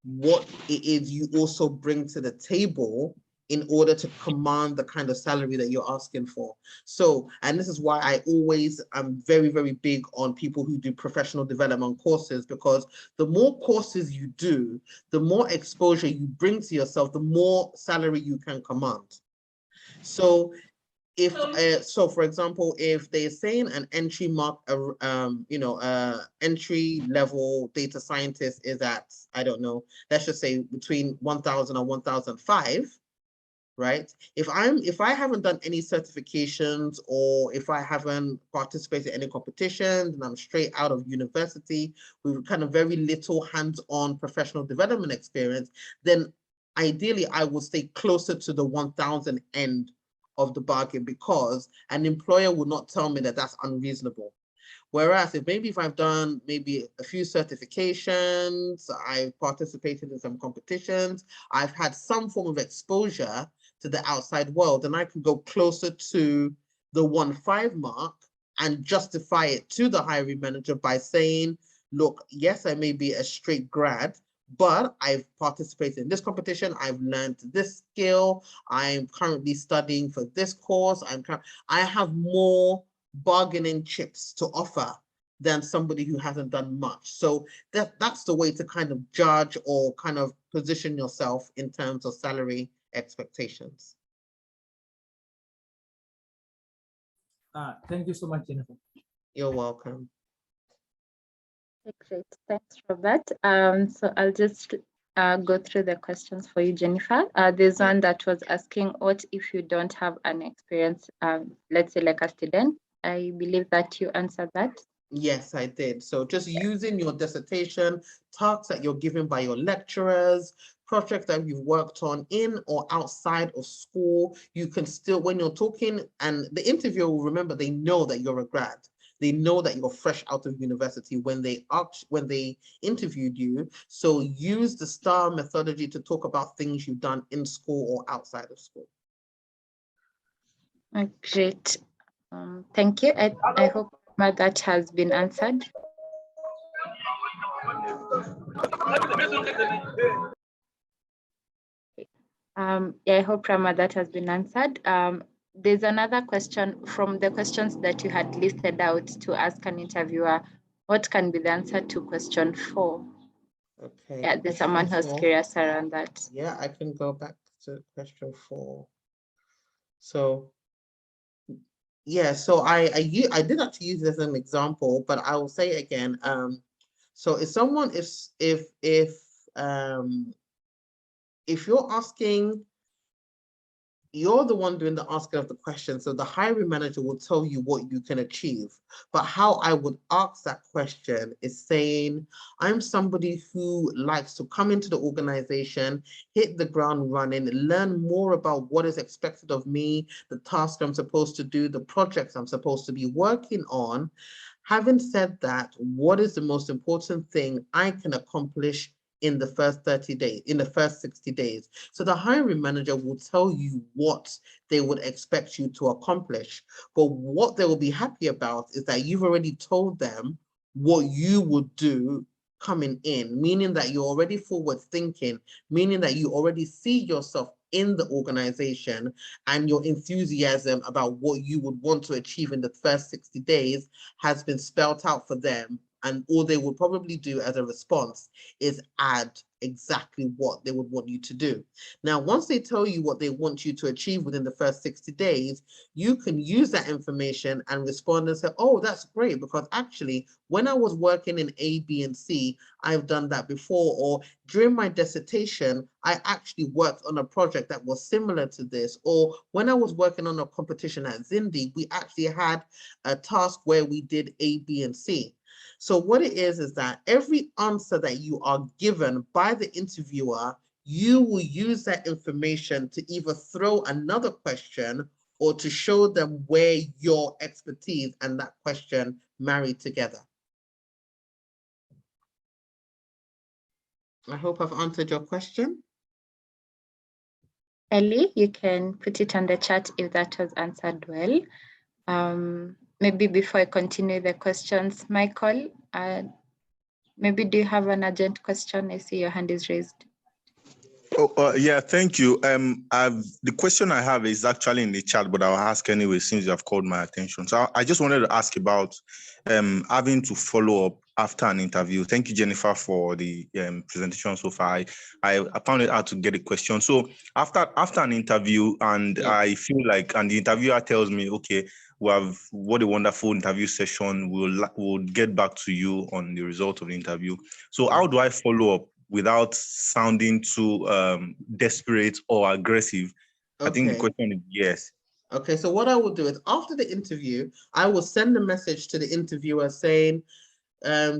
what it is you also bring to the table in order to command the kind of salary that you're asking for. So, and this is why I'm very, very big on people who do professional development courses, because the more courses you do, the more exposure you bring to yourself, the more salary you can command. So if so for example, if they're saying an entry entry level data scientist is at, I don't know, let's just say between 1,000 and 1,005, right? If I haven't done any certifications, or if I haven't participated in any competitions, and I'm straight out of university with kind of very little hands-on professional development experience, then ideally I would stay closer to the 1,000 end of the bargain, because an employer would not tell me that that's unreasonable. Whereas if I've done maybe a few certifications, I've participated in some competitions, I've had some form of exposure to the outside world, and I can go closer to the 1.5 mark and justify it to the hiring manager by saying, look, yes, I may be a straight grad, but I've participated in this competition, I've learned this skill, I'm currently studying for this course, I have more bargaining chips to offer than somebody who hasn't done much. So that's the way to kind of judge or kind of position yourself in terms of salary expectations. Thank you so much, Jennifer. You're welcome. Great, thanks, Robert. So I'll just go through the questions for you, Jennifer. There's one that was asking, what if you don't have an experience, let's say like a student? I believe that you answered that. Yes, I did. So just using your dissertation, tasks that you're given by your lecturers, projects that you've worked on in or outside of school, you can still, when you're talking, and the interviewer will remember, they know that you're a grad. They know that you're fresh out of university when they interviewed you. So use the STAR methodology to talk about things you've done in school or outside of school. Great. Thank you. I hope that has been answered. Yeah, I hope, Rama, that has been answered. There's another question from the questions that you had listed out to ask an interviewer. What can be the answer to question 4? Okay. Yeah, there's someone who's curious around that. Yeah, I can go back to question 4. So, yeah, so I did actually use this as an example, but I will say it again. So if someone if you're asking, you're the one doing the asking of the question, so the hiring manager will tell you what you can achieve. But how I would ask that question is saying, I'm somebody who likes to come into the organization, hit the ground running, learn more about what is expected of me, the tasks I'm supposed to do, the projects I'm supposed to be working on. Having said that, what is the most important thing I can accomplish in the first 30 days, in the first 60 days. So the hiring manager will tell you what they would expect you to accomplish. But what they will be happy about is that you've already told them what you would do coming in, meaning that you're already forward thinking, meaning that you already see yourself in the organization, and your enthusiasm about what you would want to achieve in the first 60 days has been spelled out for them. And all they will probably do as a response is add exactly what they would want you to do. Now, once they tell you what they want you to achieve within the first 60 days, you can use that information and respond and say, oh, that's great, because actually, when I was working in A, B, and C, I've done that before. Or during my dissertation, I actually worked on a project that was similar to this. Or when I was working on a competition at Zindi, we actually had a task where we did A, B, and C. So what it is that every answer that you are given by the interviewer, you will use that information to either throw another question or to show them where your expertise and that question marry together. I hope I've answered your question. Ellie, you can put it on the chat if that was answered well. Maybe before I continue the questions, Michael, maybe do you have an urgent question? I see your hand is raised. Yeah, thank you. The question I have is actually in the chat, but I'll ask anyway since you have called my attention. So I just wanted to ask about having to follow up after an interview. Thank you, Jennifer, for the presentation so far. I found it hard to get a question. So after an interview, and I feel like, and the interviewer tells me, okay, what a wonderful interview session. We'll get back to you on the result of the interview. So how do I follow up without sounding too desperate or aggressive? Okay. I think the question is yes. Okay, so what I will do is after the interview, I will send a message to the interviewer saying,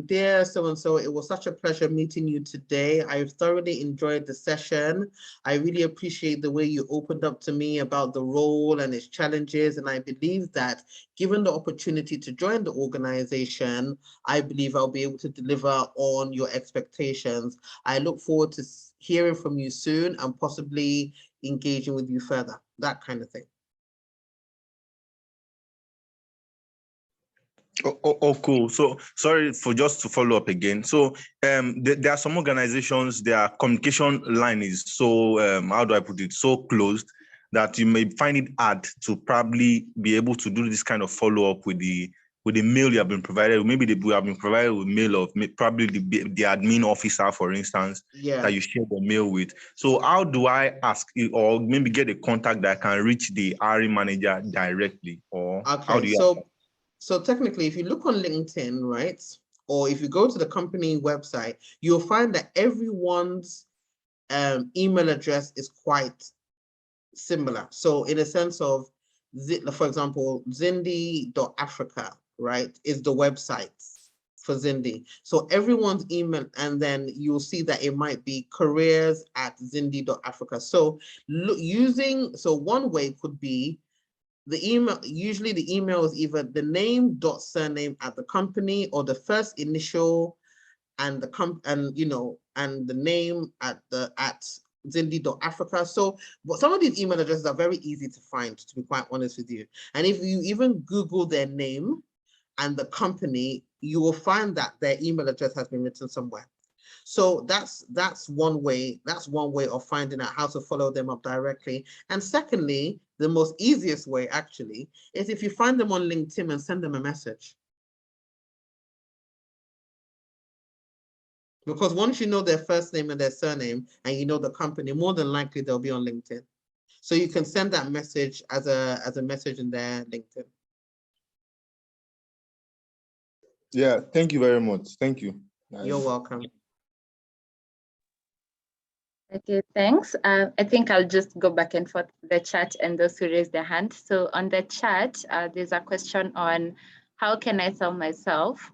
dear so-and-so, it was such a pleasure meeting you today. I've thoroughly enjoyed the session. I really appreciate the way you opened up to me about the role and its challenges. And I believe that given the opportunity to join the organization, I believe I'll be able to deliver on your expectations. I look forward to hearing from you soon and possibly engaging with you further, that kind of thing. Oh, cool. So sorry for just to follow up again. So there are some organizations, their communication line is so, how do I put it, so closed that you may find it hard to probably be able to do this kind of follow up with the mail you have been provided. Maybe they have been provided with mail of probably the admin officer, for instance, that you share the mail with. So how do I ask, or maybe get a contact that can reach the hiring manager directly? Or how do you So technically, if you look on LinkedIn, right, or if you go to the company website, you'll find that everyone's email address is quite similar. So in a sense of, for example, Zindi.Africa, right, is the website for Zindi. So everyone's email, and then you'll see that it might be careers@zindi.Africa. So one way could be the email. Usually the email is either the name dot surname at the company, or the first initial and the and the name at Zindi.Africa. So but some of these email addresses are very easy to find, to be quite honest with you. And if you even Google their name and the company, you will find that their email address has been written somewhere. So that's one way. That's one way of finding out how to follow them up directly. And secondly, the most easiest way actually is if you find them on LinkedIn and send them a message. Because once you know their first name and their surname, and you know the company, more than likely they'll be on LinkedIn. So you can send that message as a message in their LinkedIn. Yeah, thank you very much. Thank you. You're welcome. Okay, thanks. I think I'll just go back and forth the chat and those who raise their hand. So on the chat, there's a question on how can I sell myself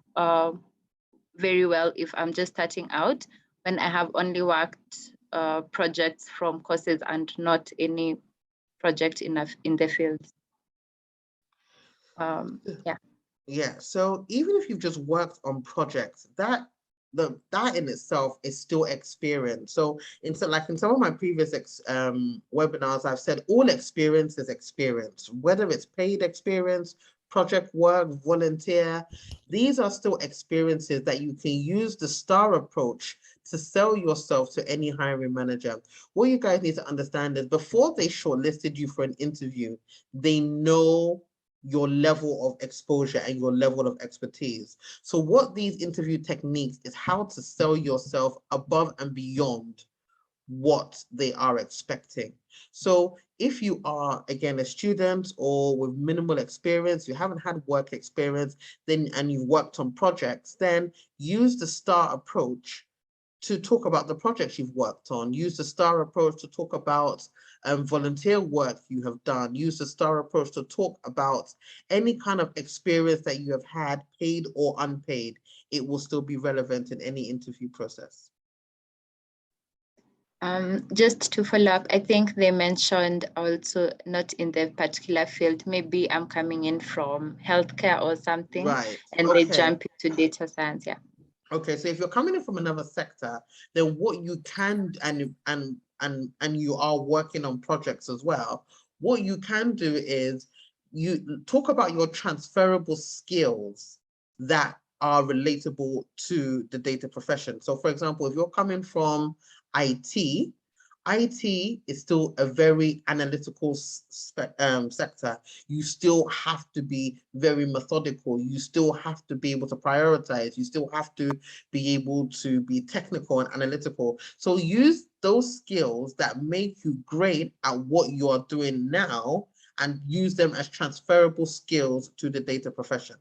very well if I'm just starting out, when I have only worked projects from courses and not any project in the field. Yeah, so even if you've just worked on projects, that in itself is still experience. So in some of my previous webinars, I've said all experience is experience, whether it's paid experience, project work, volunteer. These are still experiences that you can use the STAR approach to sell yourself to any hiring manager. What you guys need to understand is before they shortlisted you for an interview, they know your level of exposure and your level of expertise. So what these interview techniques is how to sell yourself above and beyond what they are expecting. So if you are, again, a student or with minimal experience, you haven't had work experience, and you've worked on projects, then use the STAR approach to talk about the projects you've worked on. Use the STAR approach to talk about volunteer work you have done. Use the STAR approach to talk about any kind of experience that you have had, paid or unpaid. It will still be relevant in any interview process. Just to follow up, I think they mentioned also not in the particular field, maybe I'm coming in from healthcare or something, right. and they jump into data science, yeah. Okay, so if you're coming in from another sector, then what you can and you are working on projects as well, what you can do is you talk about your transferable skills that are relatable to the data profession. So for example, if you're coming from IT, IT is still a very analytical sector. You still have to be very methodical. You still have to be able to prioritize. You still have to be able to be technical and analytical. So use those skills that make you great at what you are doing now and use them as transferable skills to the data profession.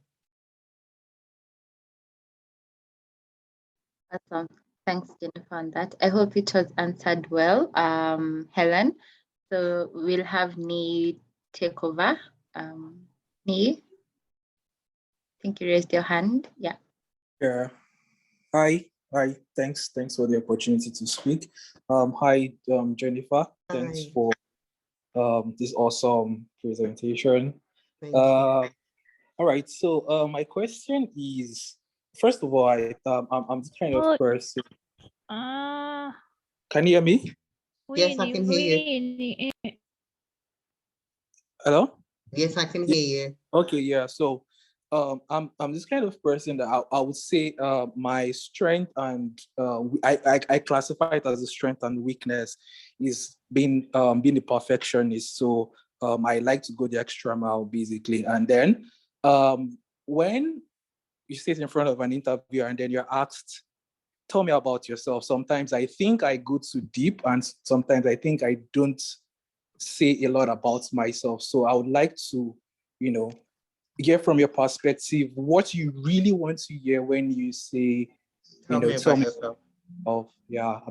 Awesome. Thanks, Jennifer, on that. I hope it was answered well, Helen. So we'll have Nee take over. Nee, I think you raised your hand. Yeah. Yeah. Hi. Thanks for the opportunity to speak. Hi, Jennifer. Thanks Hi. for this awesome presentation. Thank you. All right. So my question is, first of all, I'm the kind of person. Can you hear me? Yes, I can hear you. Hello? Yes, I can hear you. Okay, yeah. So I'm this kind of person that I would say my strength and I classify it as a strength and weakness is being a perfectionist. So I like to go the extra mile basically. And then when you sit in front of an interviewer and then you're asked, tell me about yourself, sometimes I think I go too deep and sometimes I think I don't say a lot about myself. So I would like to, hear from your perspective what you really want to hear when you say, Tell me about yourself.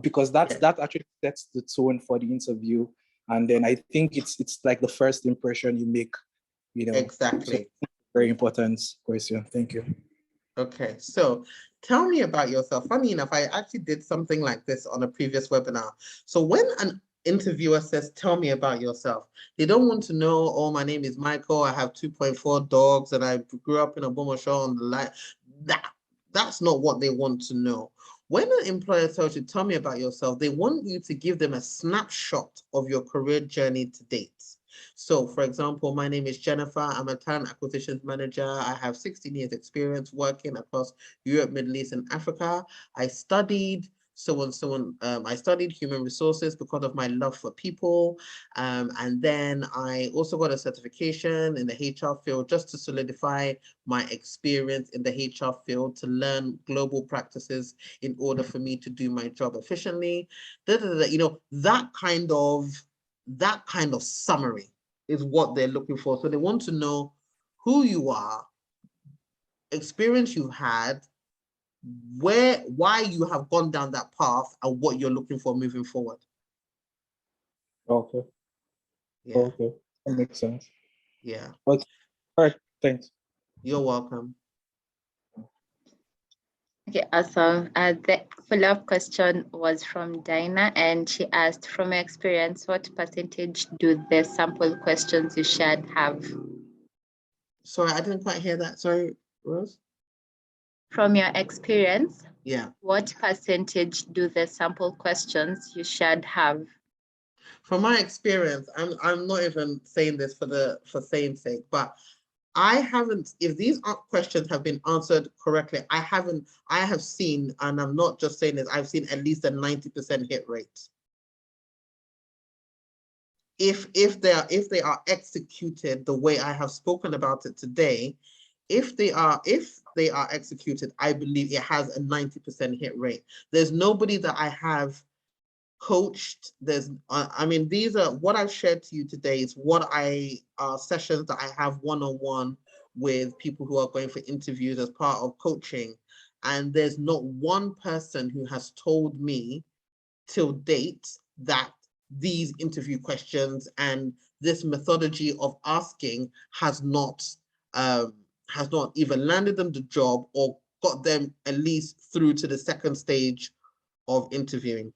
Because that actually sets the tone for the interview. And then I think it's like the first impression you make, Exactly. So, very important question. Thank you. Okay, so tell me about yourself. Funny enough, I actually did something like this on a previous webinar. So when an interviewer says, tell me about yourself, they don't want to know, oh, my name is Michael, I have 2.4 dogs, and I grew up in a boomer show on the light. That's not what they want to know. When an employer tells you, tell me about yourself, they want you to give them a snapshot of your career journey to date. So for example, my name is Jennifer. I'm a talent acquisitions manager. I have 16 years experience working across Europe, Middle East, and Africa. I studied I studied human resources because of my love for people. And then I also got a certification in the HR field just to solidify my experience in the HR field to learn global practices in order for me to do my job efficiently. That kind of summary is what they're looking for. So they want to know who you are, experience you've had, why you have gone down that path, and what you're looking for moving forward. Okay. Yeah. Okay. That makes sense. Yeah. Okay. All right. Thanks. You're welcome. Okay, awesome. The follow-up question was from Dinah, and she asked, from your experience, what percentage do the sample questions you shared have? Sorry, I didn't quite hear that. Sorry, Rose? From your experience, yeah, what percentage do the sample questions you shared have? From my experience, I'm not even saying this for saying sake, but I haven't, if these questions have been answered correctly, I have seen, and I'm not just saying this, I've seen at least a 90% hit rate. If they are executed the way I have spoken about it today, if they are executed, I believe it has a 90% hit rate. There's nobody that I have coached. These are what I've shared to you today is what sessions that I have one-on-one with people who are going for interviews as part of coaching. And there's not one person who has told me till date that these interview questions and this methodology of asking has not either landed them the job or got them at least through to the second stage of interviewing.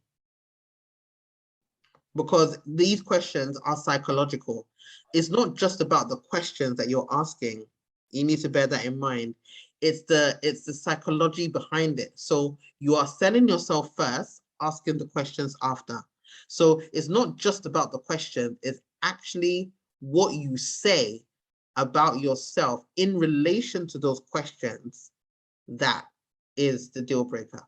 Because these questions are psychological. It's not just about the questions that you're asking. You need to bear that in mind. It's the psychology behind it. So you are selling yourself first, asking the questions after. So it's not just about the question, it's actually what you say about yourself in relation to those questions that is the deal breaker.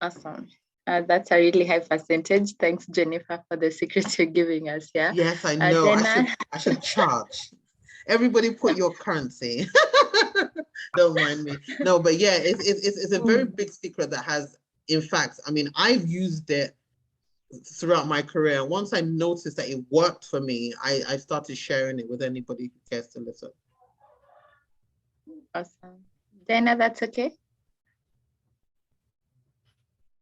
Awesome. That's a really high percentage. Thanks, Jennifer, for the secrets you're giving us. Yeah. Yes, I know. I should charge. Everybody put your currency. Don't mind me. No, but yeah, it's a very big secret that has, in fact, I mean, I've used it throughout my career. Once I noticed that it worked for me, I started sharing it with anybody who cares to listen. Awesome. Dana, that's okay?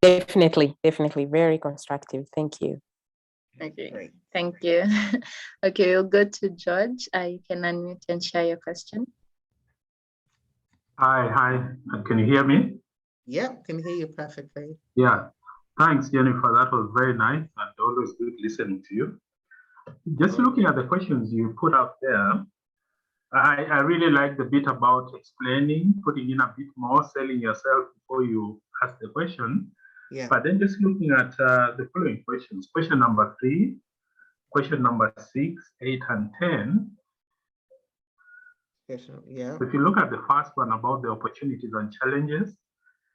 Definitely. Very constructive. Thank you. Okay, great. Thank you. Okay, we'll go to George. You can unmute and share your question. Hi. Can you hear me? Yeah, can hear you perfectly. Yeah. Thanks, Jennifer. That was very nice and always good listening to you. Just looking at the questions you put out there, I really like the bit about explaining, putting in a bit more, selling yourself before you ask the question. Yeah. But then just looking at the following questions, question number 3, question number 6, 8, and 10. Yeah. If you look at the first one about the opportunities and challenges,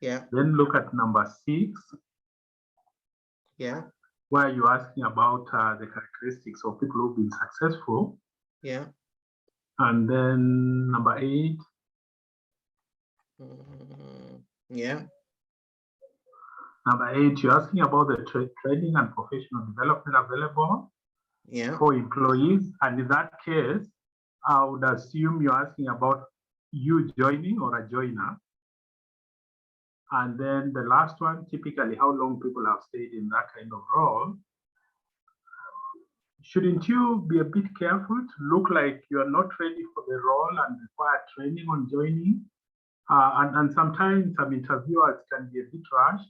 yeah. Then look at number 6. Yeah. Where you're asking about the characteristics of people who've been successful. Yeah. And then number 8. Yeah. Number 8, you're asking about the training and professional development available for employees. And in that case, I would assume you're asking about you joining or a joiner. And then the last one, typically how long people have stayed in that kind of role. Shouldn't you be a bit careful to look like you are not ready for the role and require training on joining? And sometimes some interviewers can be a bit rushed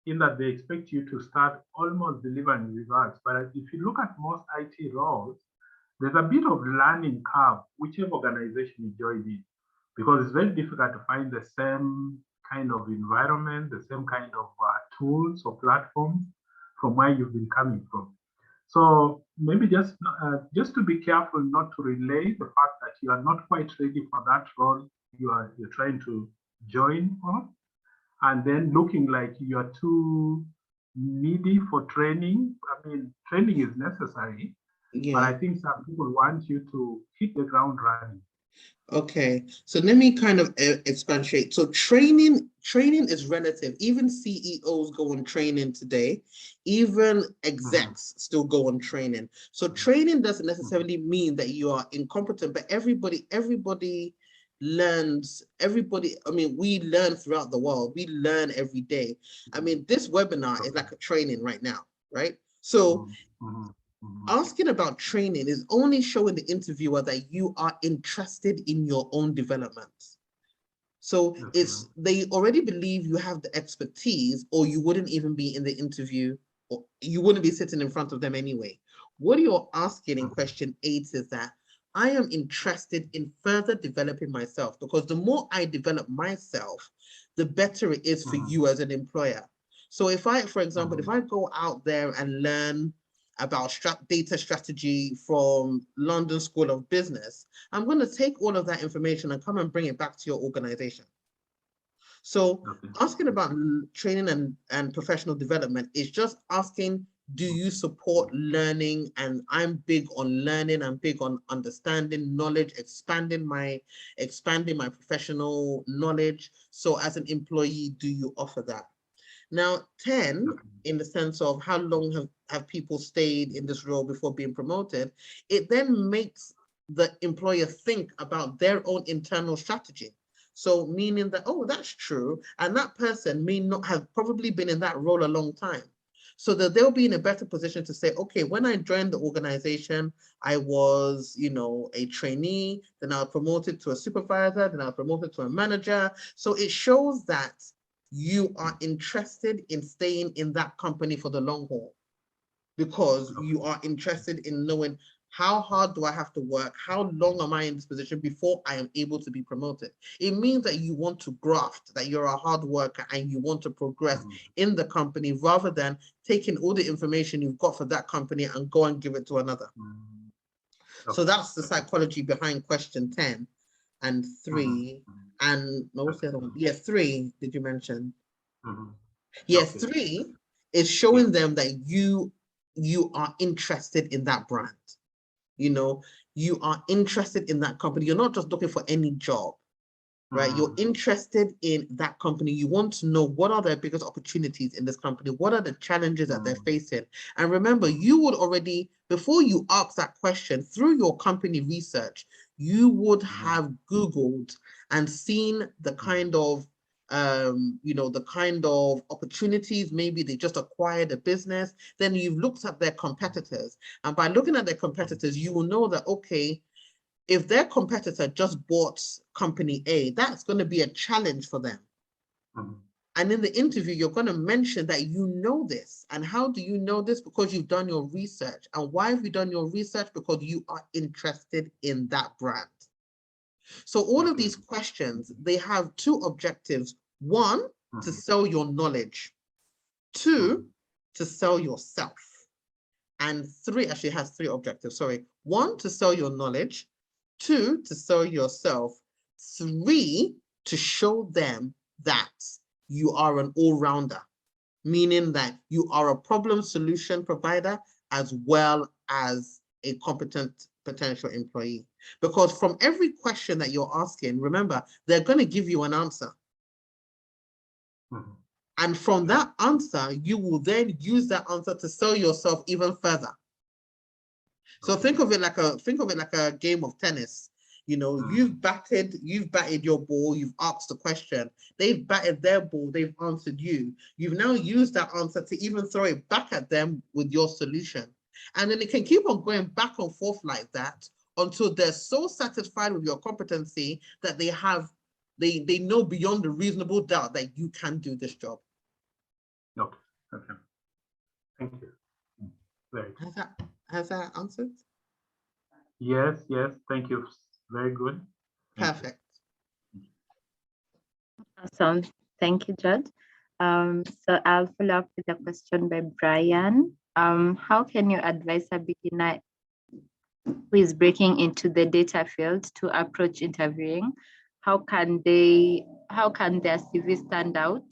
in that they expect you to start almost delivering results. But if you look at most IT roles, there's a bit of learning curve, whichever organization you join in, because it's very difficult to find the same kind of environment, the same kind of tools or platforms from where you've been coming from. So maybe just to be careful not to relay the fact that you are not quite ready for that role you're trying to join for, and then looking like you're too needy for training. I mean, training is necessary, but I think some people want you to hit the ground running. Okay, so let me kind of expatiate. So training is relative. Even CEOs go on training today. Even execs still go on training. So training doesn't necessarily mean that you are incompetent, but everybody learns. I mean, we learn throughout the world. We learn every day. I mean, this webinar is like a training right now, right? So asking about training is only showing the interviewer that you are interested in your own development. So they already believe you have the expertise, or you wouldn't even be in the interview, or you wouldn't be sitting in front of them anyway. What you're asking in question 8 is that I am interested in further developing myself, because the more I develop myself, the better it is for you as an employer. So if I, for example, if I go out there and learn about data strategy from London School of Business, I'm going to take all of that information and come and bring it back to your organization. So asking about training and professional development is just asking, do you support learning? And I'm big on learning. I'm big on understanding knowledge, expanding my professional knowledge. So as an employee, do you offer that? Now, 10, in the sense of how long have people stayed in this role before being promoted, it then makes the employer think about their own internal strategy. So meaning that, oh, that's true. And that person may not have probably been in that role a long time. So that they'll be in a better position to say, okay, when I joined the organization, I was, a trainee, then I was promoted to a supervisor, then I was promoted to a manager. So it shows that you are interested in staying in that company for the long haul, because you are interested in knowing How hard do I have to work? How long am I in this position before I am able to be promoted? It means that you want to graft, that you're a hard worker and you want to progress in the company rather than taking all the information you've got for that company and go and give it to another. So that's the psychology behind question 10 and 3. And what's the other one? Yeah, 3, did you mention? Yeah, 3 is showing them that you are interested in that brand. You know, you are interested in that company. You're not just looking for any job, right? You're interested in that company. You want to know what are their biggest opportunities in this company? What are the challenges that they're facing? And remember, you would already, before you ask that question, through your company research, you would have Googled and seen the kind of the kind of opportunities. Maybe they just acquired a business. Then you've looked at their competitors, and by looking at their competitors, you will know that, okay, if their competitor just bought company A, that's going to be a challenge for them. And in the interview, you're going to mention that you know this. And how do you know this? Because you've done your research. And why have you done your research? Because you are interested in that brand. So all of these questions, they have 2 objectives. 1, to sell your knowledge. 2, to sell yourself. And 3, actually has 3 objectives, sorry. 1, to sell your knowledge. 2, to sell yourself. 3, to show them that you are an all-rounder, meaning that you are a problem solution provider as well as a competent potential employee. Because from every question that you're asking, remember, they're going to give you an answer. And from that answer, you will then use that answer to sell yourself even further. So think of it like a game of tennis. You know, you've batted your ball, you've asked a question, they've batted their ball, they've answered you. You've now used that answer to even throw it back at them with your solution. And then it can keep on going back and forth like that until they're so satisfied with your competency that they know beyond a reasonable doubt that you can do this job. Okay. Thank you. Very good. Has that answered? Yes, thank you. Very good. Perfect. Awesome. Thank you, Judge. So I'll follow up with a question by Brian. How can you advise a beginner who is breaking into the data field to approach interviewing? How can their CV stand out,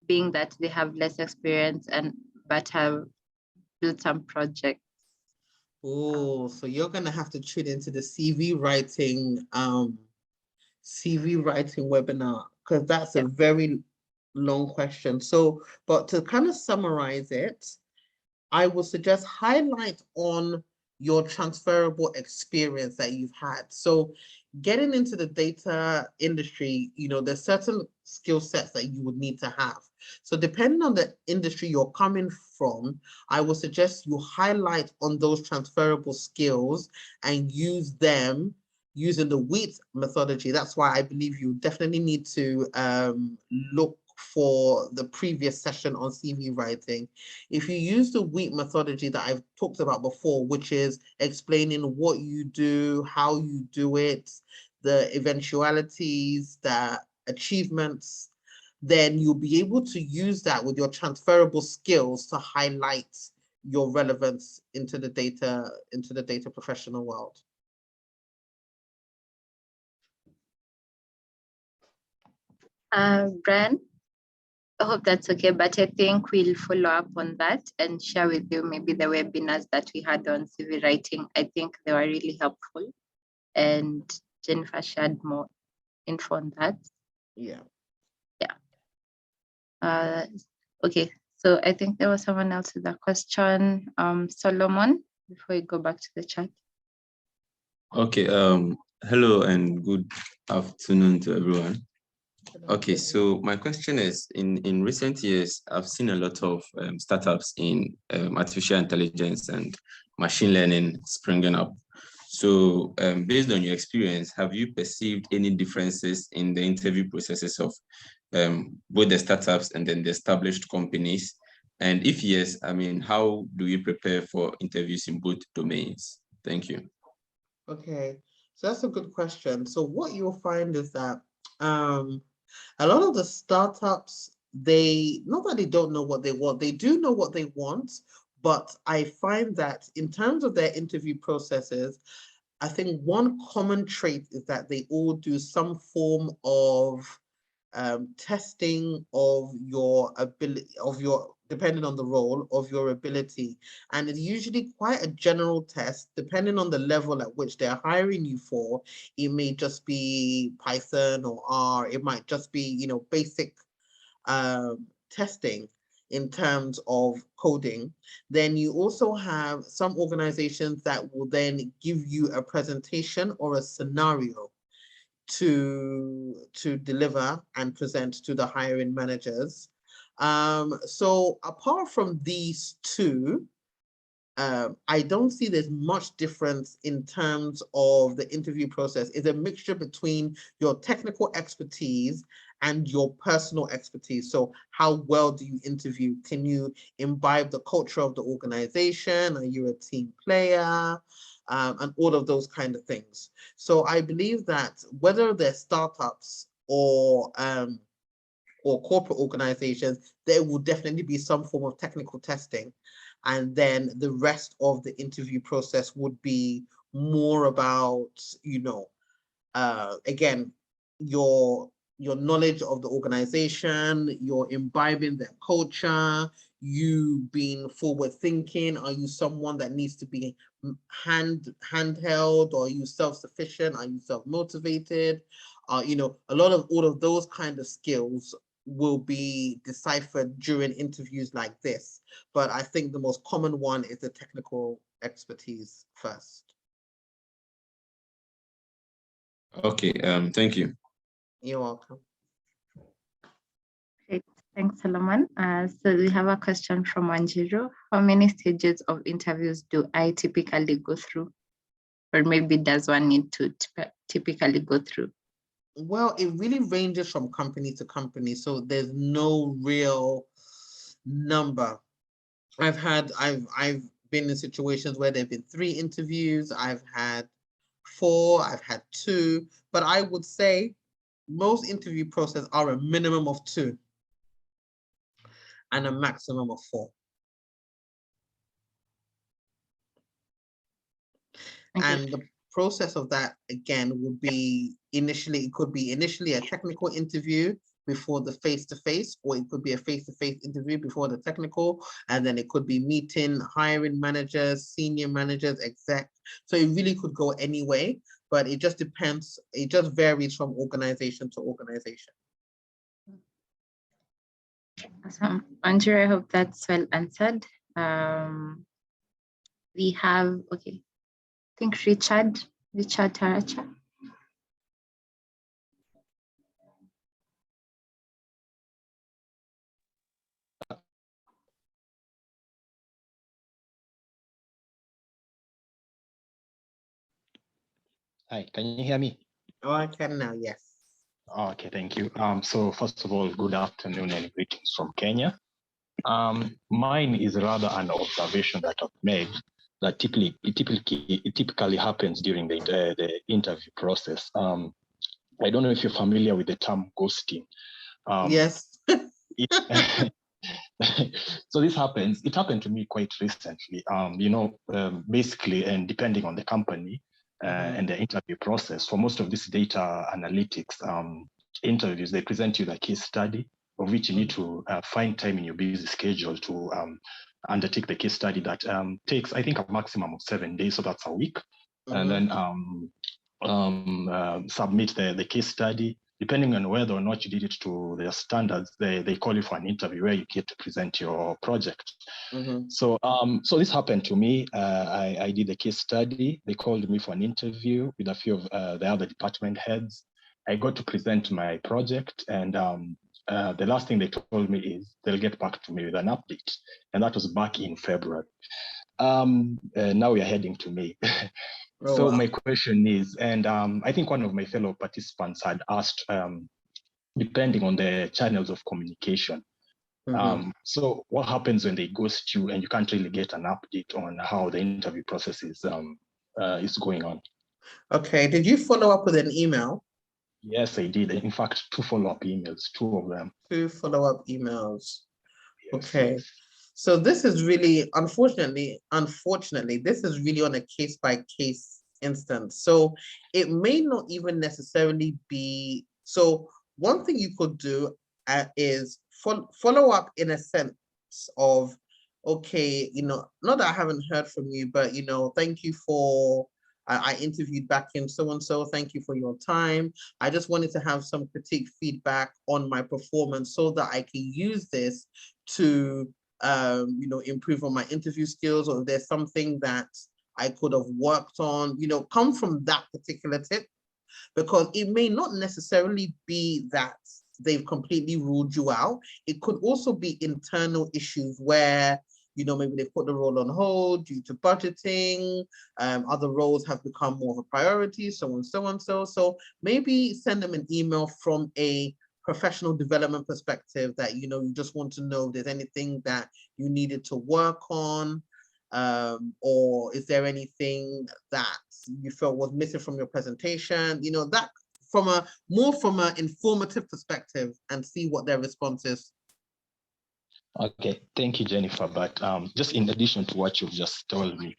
being that they have less experience but have built some projects? Oh, so you're gonna have to tune into the CV writing webinar, because that's a very long question. So, but to kind of summarize it, I would suggest highlight on your transferable experience that you've had. So getting into the data industry, you know, there's certain skill sets that you would need to have. So depending on the industry you're coming from, I would suggest you highlight on those transferable skills and use them using the WHEAT methodology. That's why I believe you definitely need to look for the previous session on CV writing. If you use the WHEAT methodology that I've talked about before, which is explaining what you do, how you do it, the eventualities, the achievements, then you'll be able to use that with your transferable skills to highlight your relevance into the data professional world. Brian, I hope that's okay, but I think we'll follow up on that and share with you maybe the webinars that we had on CV writing. I think they were really helpful, and Jennifer shared more info on that. Yeah. Okay, so I think there was someone else with a question. Solomon, before we go back to the chat. Okay, hello and good afternoon to everyone. Okay, so my question is, in recent years, I've seen a lot of startups in artificial intelligence and machine learning springing up. So based on your experience, have you perceived any differences in the interview processes of both the startups and then the established companies? And if yes, I mean, how do you prepare for interviews in both domains? Thank you. Okay, so that's a good question. So what you'll find is that a lot of the startups, they, not that they don't know what they want, they do know what they want, but I find that in terms of their interview processes, I think one common trait is that they all do some form of testing of your ability, depending on the role, of your ability. And it's usually quite a general test, depending on the level at which they're hiring you for. It may just be Python or R, it might just be, basic testing in terms of coding. Then you also have some organizations that will then give you a presentation or a scenario to deliver and present to the hiring managers. So apart from these two, I don't see there's much difference in terms of the interview process. It's a mixture between your technical expertise and your personal expertise. So how well do you interview? Can you imbibe the culture of the organization? Are you a team player? And all of those kind of things. So I believe that whether they're startups or corporate organizations, there will definitely be some form of technical testing. And then the rest of the interview process would be more about, again, your knowledge of the organization, you're imbibing their culture, you being forward thinking. Are you someone that needs to be handheld, or are you self-sufficient? Are you self-motivated? A lot of all of those kind of skills will be deciphered during interviews like this. But I think the most common one is the technical expertise first. Okay, thank you. You're welcome. Great, thanks, Solomon. So we have a question from Wanjiru. How many stages of interviews do I typically go through? Or maybe does one need to typically go through? Well, it really ranges from company to company, so there's no real number. I've been in situations where there've been 3 interviews, I've had 4, I've had 2, but I would say most interview processes are a minimum of 2 and a maximum of 4. Okay. And the process of that, again, would be it could be initially a technical interview before the face-to-face, or it could be a face-to-face interview before the technical, and then it could be meeting hiring managers, senior managers, exec. So it really could go any way, but it just depends. It just varies from organization to organization. Awesome. Andrew, I hope that's well answered. We have, okay, I think Richard Taracha. Hi, can you hear me? Oh, I can now, yes. Okay, thank you. So first of all, good afternoon and greetings from Kenya. Mine is rather an observation that I've made that it typically happens during the interview process. I don't know if you're familiar with the term ghosting. Yes. So it happened to me quite recently, basically, and depending on the company and the interview process, for most of these data analytics interviews, they present you the case study of which you need to find time in your busy schedule to undertake the case study that takes, I think, a maximum of 7 days, so that's a week, and then submit the case study. Depending on whether or not you did it to their standards, they call you for an interview where you get to present your project. So this happened to me. I did a case study. They called me for an interview with a few of the other department heads. I got to present my project, and the last thing they told me is they'll get back to me with an update. And that was back in February. Now we are heading to May. So my question is, and I think one of my fellow participants had asked, depending on the channels of communication. So what happens when they ghost you and you can't really get an update on how the interview process is is going on. Okay, did you follow up with an email? Yes, I did. In fact, 2 follow-up emails, 2 of them. 2 follow-up emails. Yes, okay. yes. So this is really, unfortunately, this is really on a case-by-case instance. So it may not even necessarily be, so one thing you could do is follow up in a sense of, okay, not that I haven't heard from you, but, thank you for, I interviewed back in so-and-so, thank you for your time. I just wanted to have some critique feedback on my performance so that I can use this to, improve on my interview skills, or if there's something that I could have worked on, come from that particular tip, because it may not necessarily be that they've completely ruled you out. It could also be internal issues where, maybe they've put the role on hold due to budgeting, other roles have become more of a priority, so on, so on, so maybe send them an email from a professional development perspective that, you just want to know if there's anything that you needed to work on, or is there anything that you felt was missing from your presentation, that from an informative perspective, and see what their response is. Okay, thank you, Jennifer. But just in addition to what you've just told me,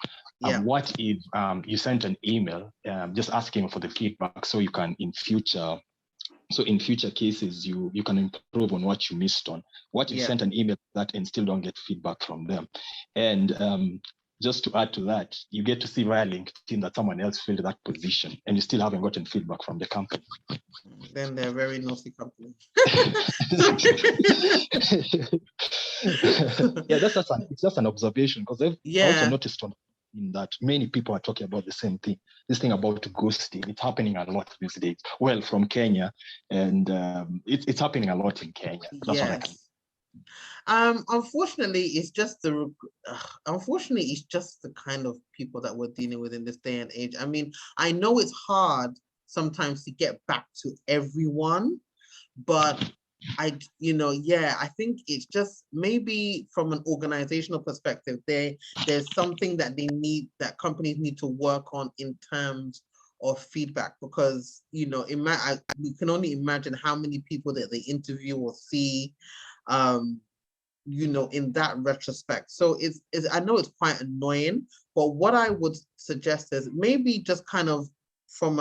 what if you sent an email just asking for the feedback so you can in future cases you can improve on what you missed on? What if you sent an email that and still don't get feedback from them? And just to add to that, you get to see via LinkedIn that someone else filled that position and you still haven't gotten feedback from the company. Then they're a very naughty company. Yeah, it's just an observation, because I've also noticed in that many people are talking about the same thing. This thing about ghosting, it's happening a lot these days. Well, from Kenya, and it's happening a lot in Kenya. That's what I can. Unfortunately, it's just the kind of people that we're dealing with in this day and age. I mean, I know it's hard sometimes to get back to everyone, but I think it's just maybe from an organizational perspective, there's something that that companies need to work on in terms of feedback, because we can only imagine how many people that they interview or see, in that retrospect. So I know it's quite annoying, but what I would suggest is maybe just kind of from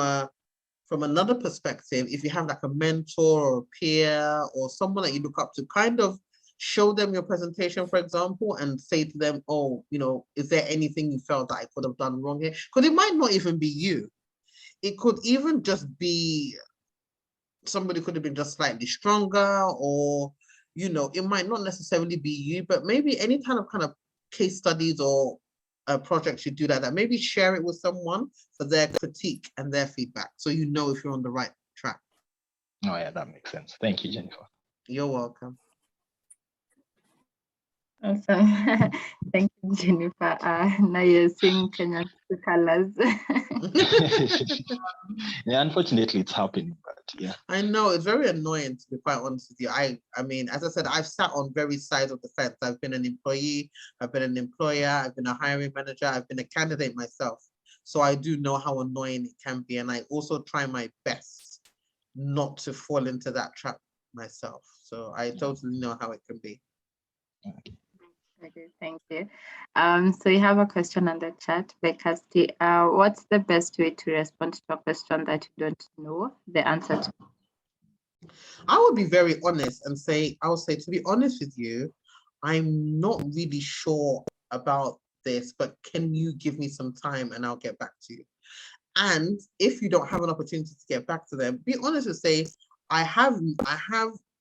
another perspective, if you have like a mentor or a peer or someone that you look up to, kind of show them your presentation, for example, and say to them, oh, is there anything you felt that I could have done wrong here? Because it might not even be you. It could even just be somebody could have been just slightly stronger, or it might not necessarily be you, but maybe any kind of case studies or projects you do that maybe share it with someone for their critique and their feedback, so if you're on the right track. Oh yeah, that makes sense. Thank you, Jennifer. You're welcome. Awesome. Thank you, Jennifer. Now you're seeing Kenyan colors. Yeah, unfortunately it's happening, but yeah. I know, it's very annoying, to be quite honest with you. I mean, as I said, I've sat on very sides of the fence. I've been an employee, I've been an employer, I've been a hiring manager, I've been a candidate myself. So I do know how annoying it can be. And I also try my best not to fall into that trap myself. So I totally know how it can be. Okay, thank you. So you have a question on the chat by Casti. What's the best way to respond to a question that you don't know the answer to? I would be very honest and say, to be honest with you, I'm not really sure about this, but can you give me some time and I'll get back to you? And if you don't have an opportunity to get back to them, be honest and say, I have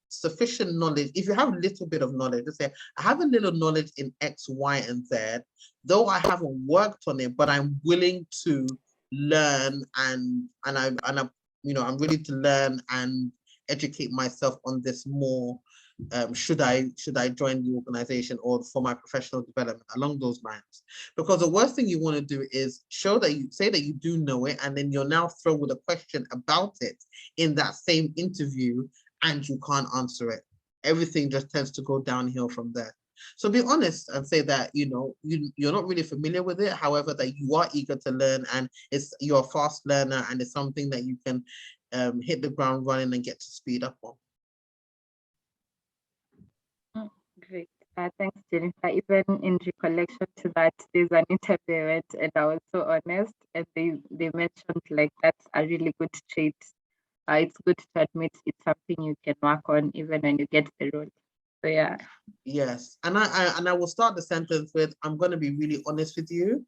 sufficient knowledge. If you have a little bit of knowledge, just say, I have a little knowledge in X, Y, and Z, though I haven't worked on it, but I'm willing to learn and I'm ready to learn and educate myself on this more. Should I join the organization, or for my professional development, along those lines? Because the worst thing you want to do is say that you do know it, and then you're now thrown with a question about it in that same interview, and you can't answer it. Everything just tends to go downhill from there. So be honest and say that, you know, you're not really familiar with it, however, that you are eager to learn, and you're a fast learner, and it's something that you can hit the ground running and get to speed up on. Great. Thanks, Jennifer. Even in recollection to that, there's an interview I went and I was so honest, and they mentioned like that's a really good trait. It's good to admit it's something you can work on even when you get the role. So yeah. Yes, and I will start the sentence with, I'm going to be really honest with you.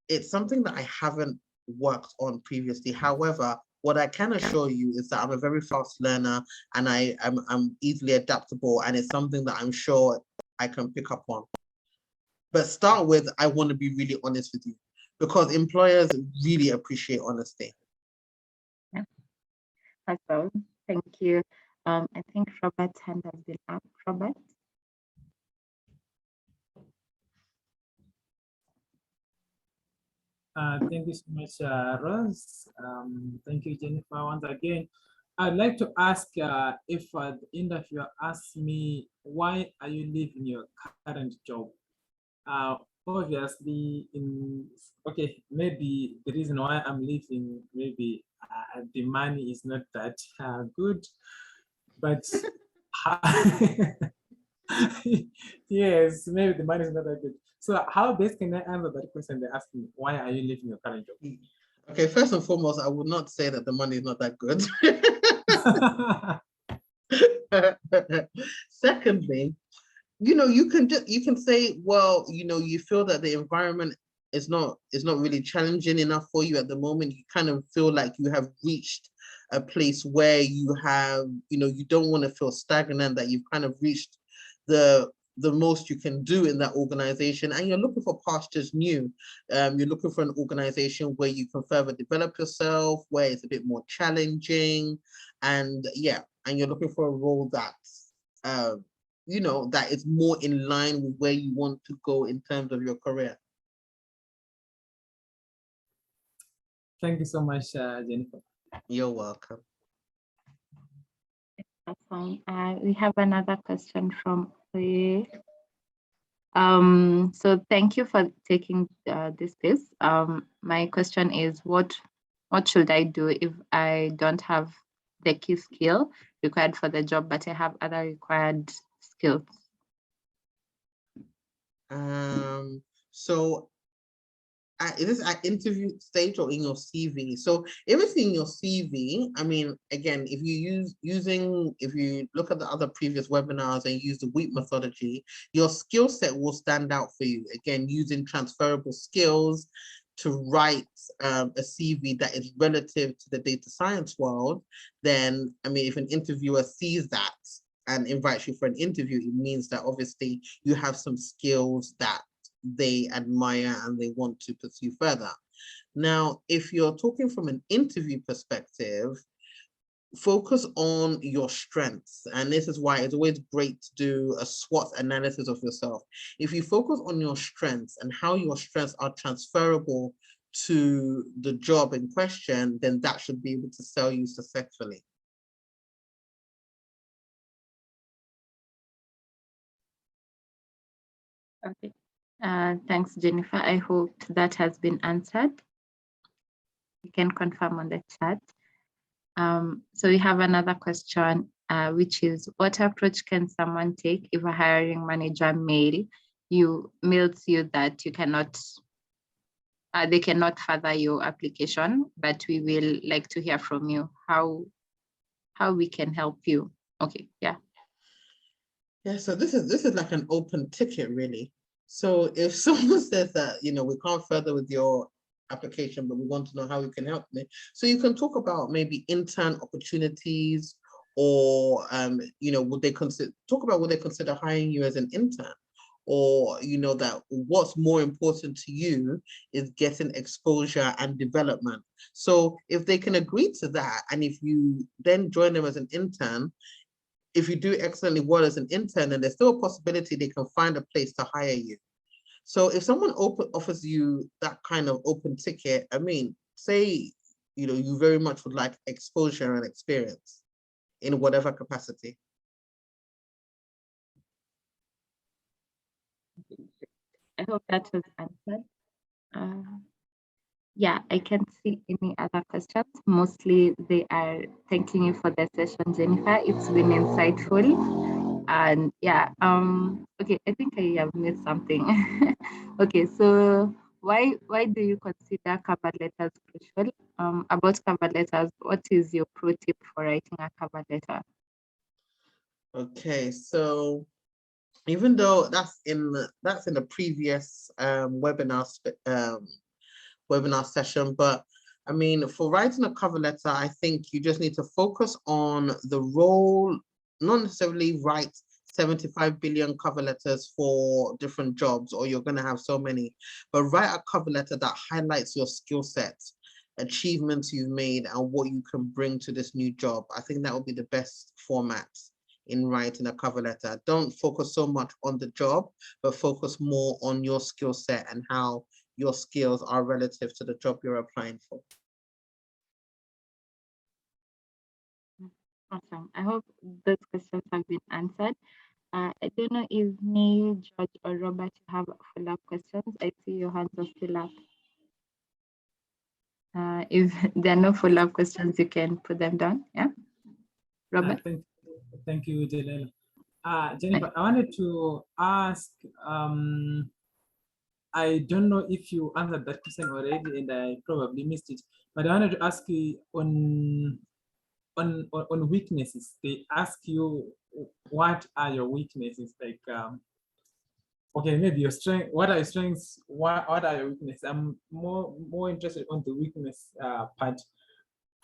It's something that I haven't worked on previously. However, what I can assure you is that I'm a very fast learner, and I'm easily adaptable, and it's something that I'm sure I can pick up on. But start with, I want to be really honest with you, because employers really appreciate honesty. Yeah, that's all. Thank you. I think Robert's hand has been up. Robert? Thank you so much, Rose. Thank you, Jennifer, once again. I'd like to ask if the interviewer asks me, why are you leaving your current job? Obviously, okay, maybe the reason why I'm leaving, maybe the money is not that good, but yes, maybe the money is not that good. So how best can I answer that question? They ask me, why are you leaving your current job? Okay, first and foremost, I would not say that the money is not that good. Secondly, you know, you can say, well, you know, you feel that the environment is not really challenging enough for you at the moment. You kind of feel like you have reached a place where you have, you know, you don't want to feel stagnant, that you've kind of reached the most you can do in that organization, and you're looking for pastures new. You're looking for an organization where you can further develop yourself, where it's a bit more challenging, and yeah, and you're looking for a role that's you know, that is more in line with where you want to go in terms of your career. Thank you so much, Jennifer. You're welcome. That's fine. We have another question from Oye. So thank you for taking this space. My question is, what should I do if I don't have the key skill required for the job, but I have other required skills? So is this at interview stage or in your CV? So if it's in your CV, I mean, again, if you if you look at the other previous webinars and use the WEEP methodology, your skill set will stand out for you. Again, using transferable skills to write a CV that is relative to the data science world, then, I mean, if an interviewer sees that and invites you for an interview, it means that obviously you have some skills that they admire and they want to pursue further. Now, if you're talking from an interview perspective, focus on your strengths. And this is why it's always great to do a SWOT analysis of yourself. If you focus on your strengths and how your strengths are transferable to the job in question, then that should be able to sell you successfully. Okay. Thanks, Jennifer. I hope that has been answered. You can confirm on the chat. So we have another question, which is, what approach can someone take if a hiring manager mails you that you cannot, they cannot further your application, but we will like to hear from you how we can help you? Okay, yeah. Yeah, so this is like an open ticket, really. So if someone says that, you know, we can't further with your application, but we want to know how we can help them. So you can talk about maybe intern opportunities, or you know, would they consider hiring you as an intern, or you know, that what's more important to you is getting exposure and development. So if they can agree to that, and if you then join them as an intern, if you do excellently well as an intern, then there's still a possibility they can find a place to hire you. So if someone offers you that kind of open ticket, I mean, say, you know, you very much would like exposure and experience in whatever capacity. I hope that was answered. Yeah, I can't see any other questions. Mostly they are thanking you for the session, Jennifer. It's been insightful. And yeah, okay, I think I have missed something. Okay, so why do you consider cover letters crucial? About cover letters, what is your pro tip for writing a cover letter? Okay, so even though that's in the previous webinar session, but I mean, for writing a cover letter, I think you just need to focus on the role, not necessarily write 75 billion cover letters for different jobs, or you're going to have so many, but write a cover letter that highlights your skill sets, achievements you've made, and what you can bring to this new job. I think that would be the best format in writing a cover letter. Don't focus so much on the job, but focus more on your skill set and how your skills are relative to the job you're applying for. Awesome. I hope those questions have been answered. I don't know if me, George, or Robert have follow-up questions. I see your hands are still up. If there are no follow-up questions, you can put them down. Yeah, Robert. Thank you, Delilah. Jennifer, I wanted to ask. I don't know if you answered that question already, and I probably missed it. But I wanted to ask you on weaknesses. They ask you, what are your weaknesses? Like, okay, maybe your strength. What are your strengths? What are your weaknesses? I'm more interested on the weakness part.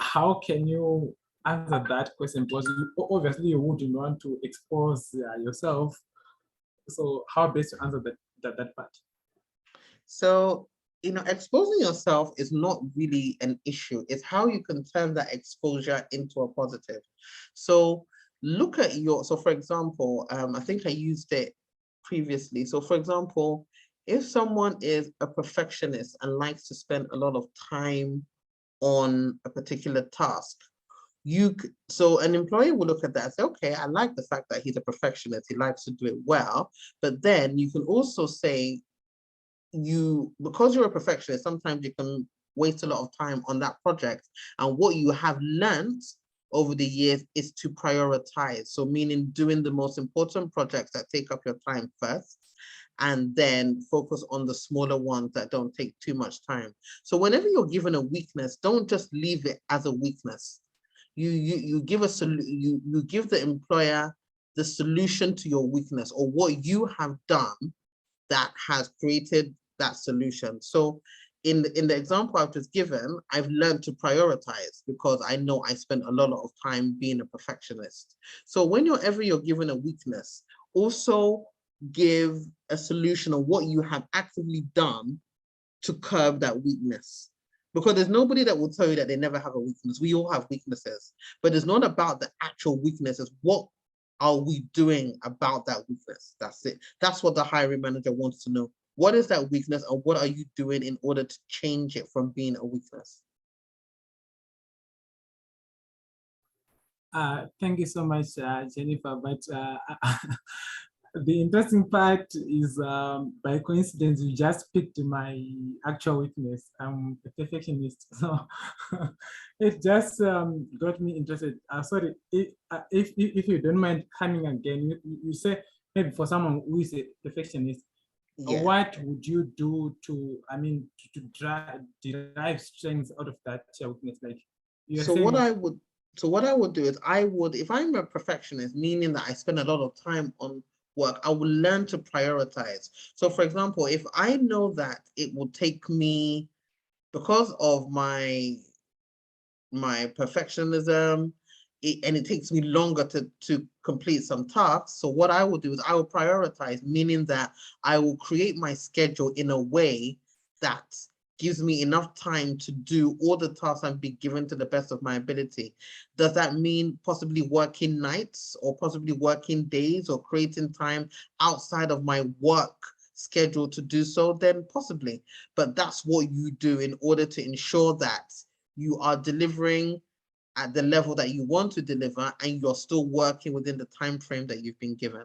How can you answer that question? Because obviously you wouldn't want to expose yourself. So how best to answer that part? So, exposing yourself is not really an issue. It's how you can turn that exposure into a positive. So look at so for example, I think I used it previously. So for example, if someone is a perfectionist and likes to spend a lot of time on a particular task, so an employer will look at that and say, okay, I like the fact that he's a perfectionist, he likes to do it well. But then you can also say, because you're a perfectionist, sometimes you can waste a lot of time on that project, and what you have learned over the years is to prioritize. So meaning doing the most important projects that take up your time first, and then focus on the smaller ones that don't take too much time. So whenever you're given a weakness, don't just leave it as a weakness. You give you give the employer the solution to your weakness, or what you have done that has created that solution. So in the example I've just given, I've learned to prioritize because I know I spent a lot of time being a perfectionist. So whenever you're given a weakness, also give a solution of what you have actively done to curb that weakness. Because there's nobody that will tell you that they never have a weakness. We all have weaknesses, but it's not about the actual weaknesses. What are we doing about that weakness? That's it. That's what the hiring manager wants to know. What is that weakness, and what are you doing in order to change it from being a weakness? Thank you so much, Jennifer. But the interesting part is, by coincidence, you just picked my actual weakness. I'm a perfectionist, so it just got me interested. Sorry, if you don't mind coming again, you say maybe for someone who is a perfectionist, yeah, what would you do to derive strengths out of that weakness? Like, so saying, what I would do is if I'm a perfectionist, meaning that I spend a lot of time on work, I will learn to prioritize. So for example, if I know that it will take me, because of my perfectionism, and it takes me longer to complete some tasks. So what I will do is I will prioritize, meaning that I will create my schedule in a way that gives me enough time to do all the tasks I'm being given to the best of my ability. Does that mean possibly working nights, or possibly working days, or creating time outside of my work schedule to do so? Then possibly, but that's what you do in order to ensure that you are delivering at the level that you want to deliver, and you're still working within the time frame that you've been given.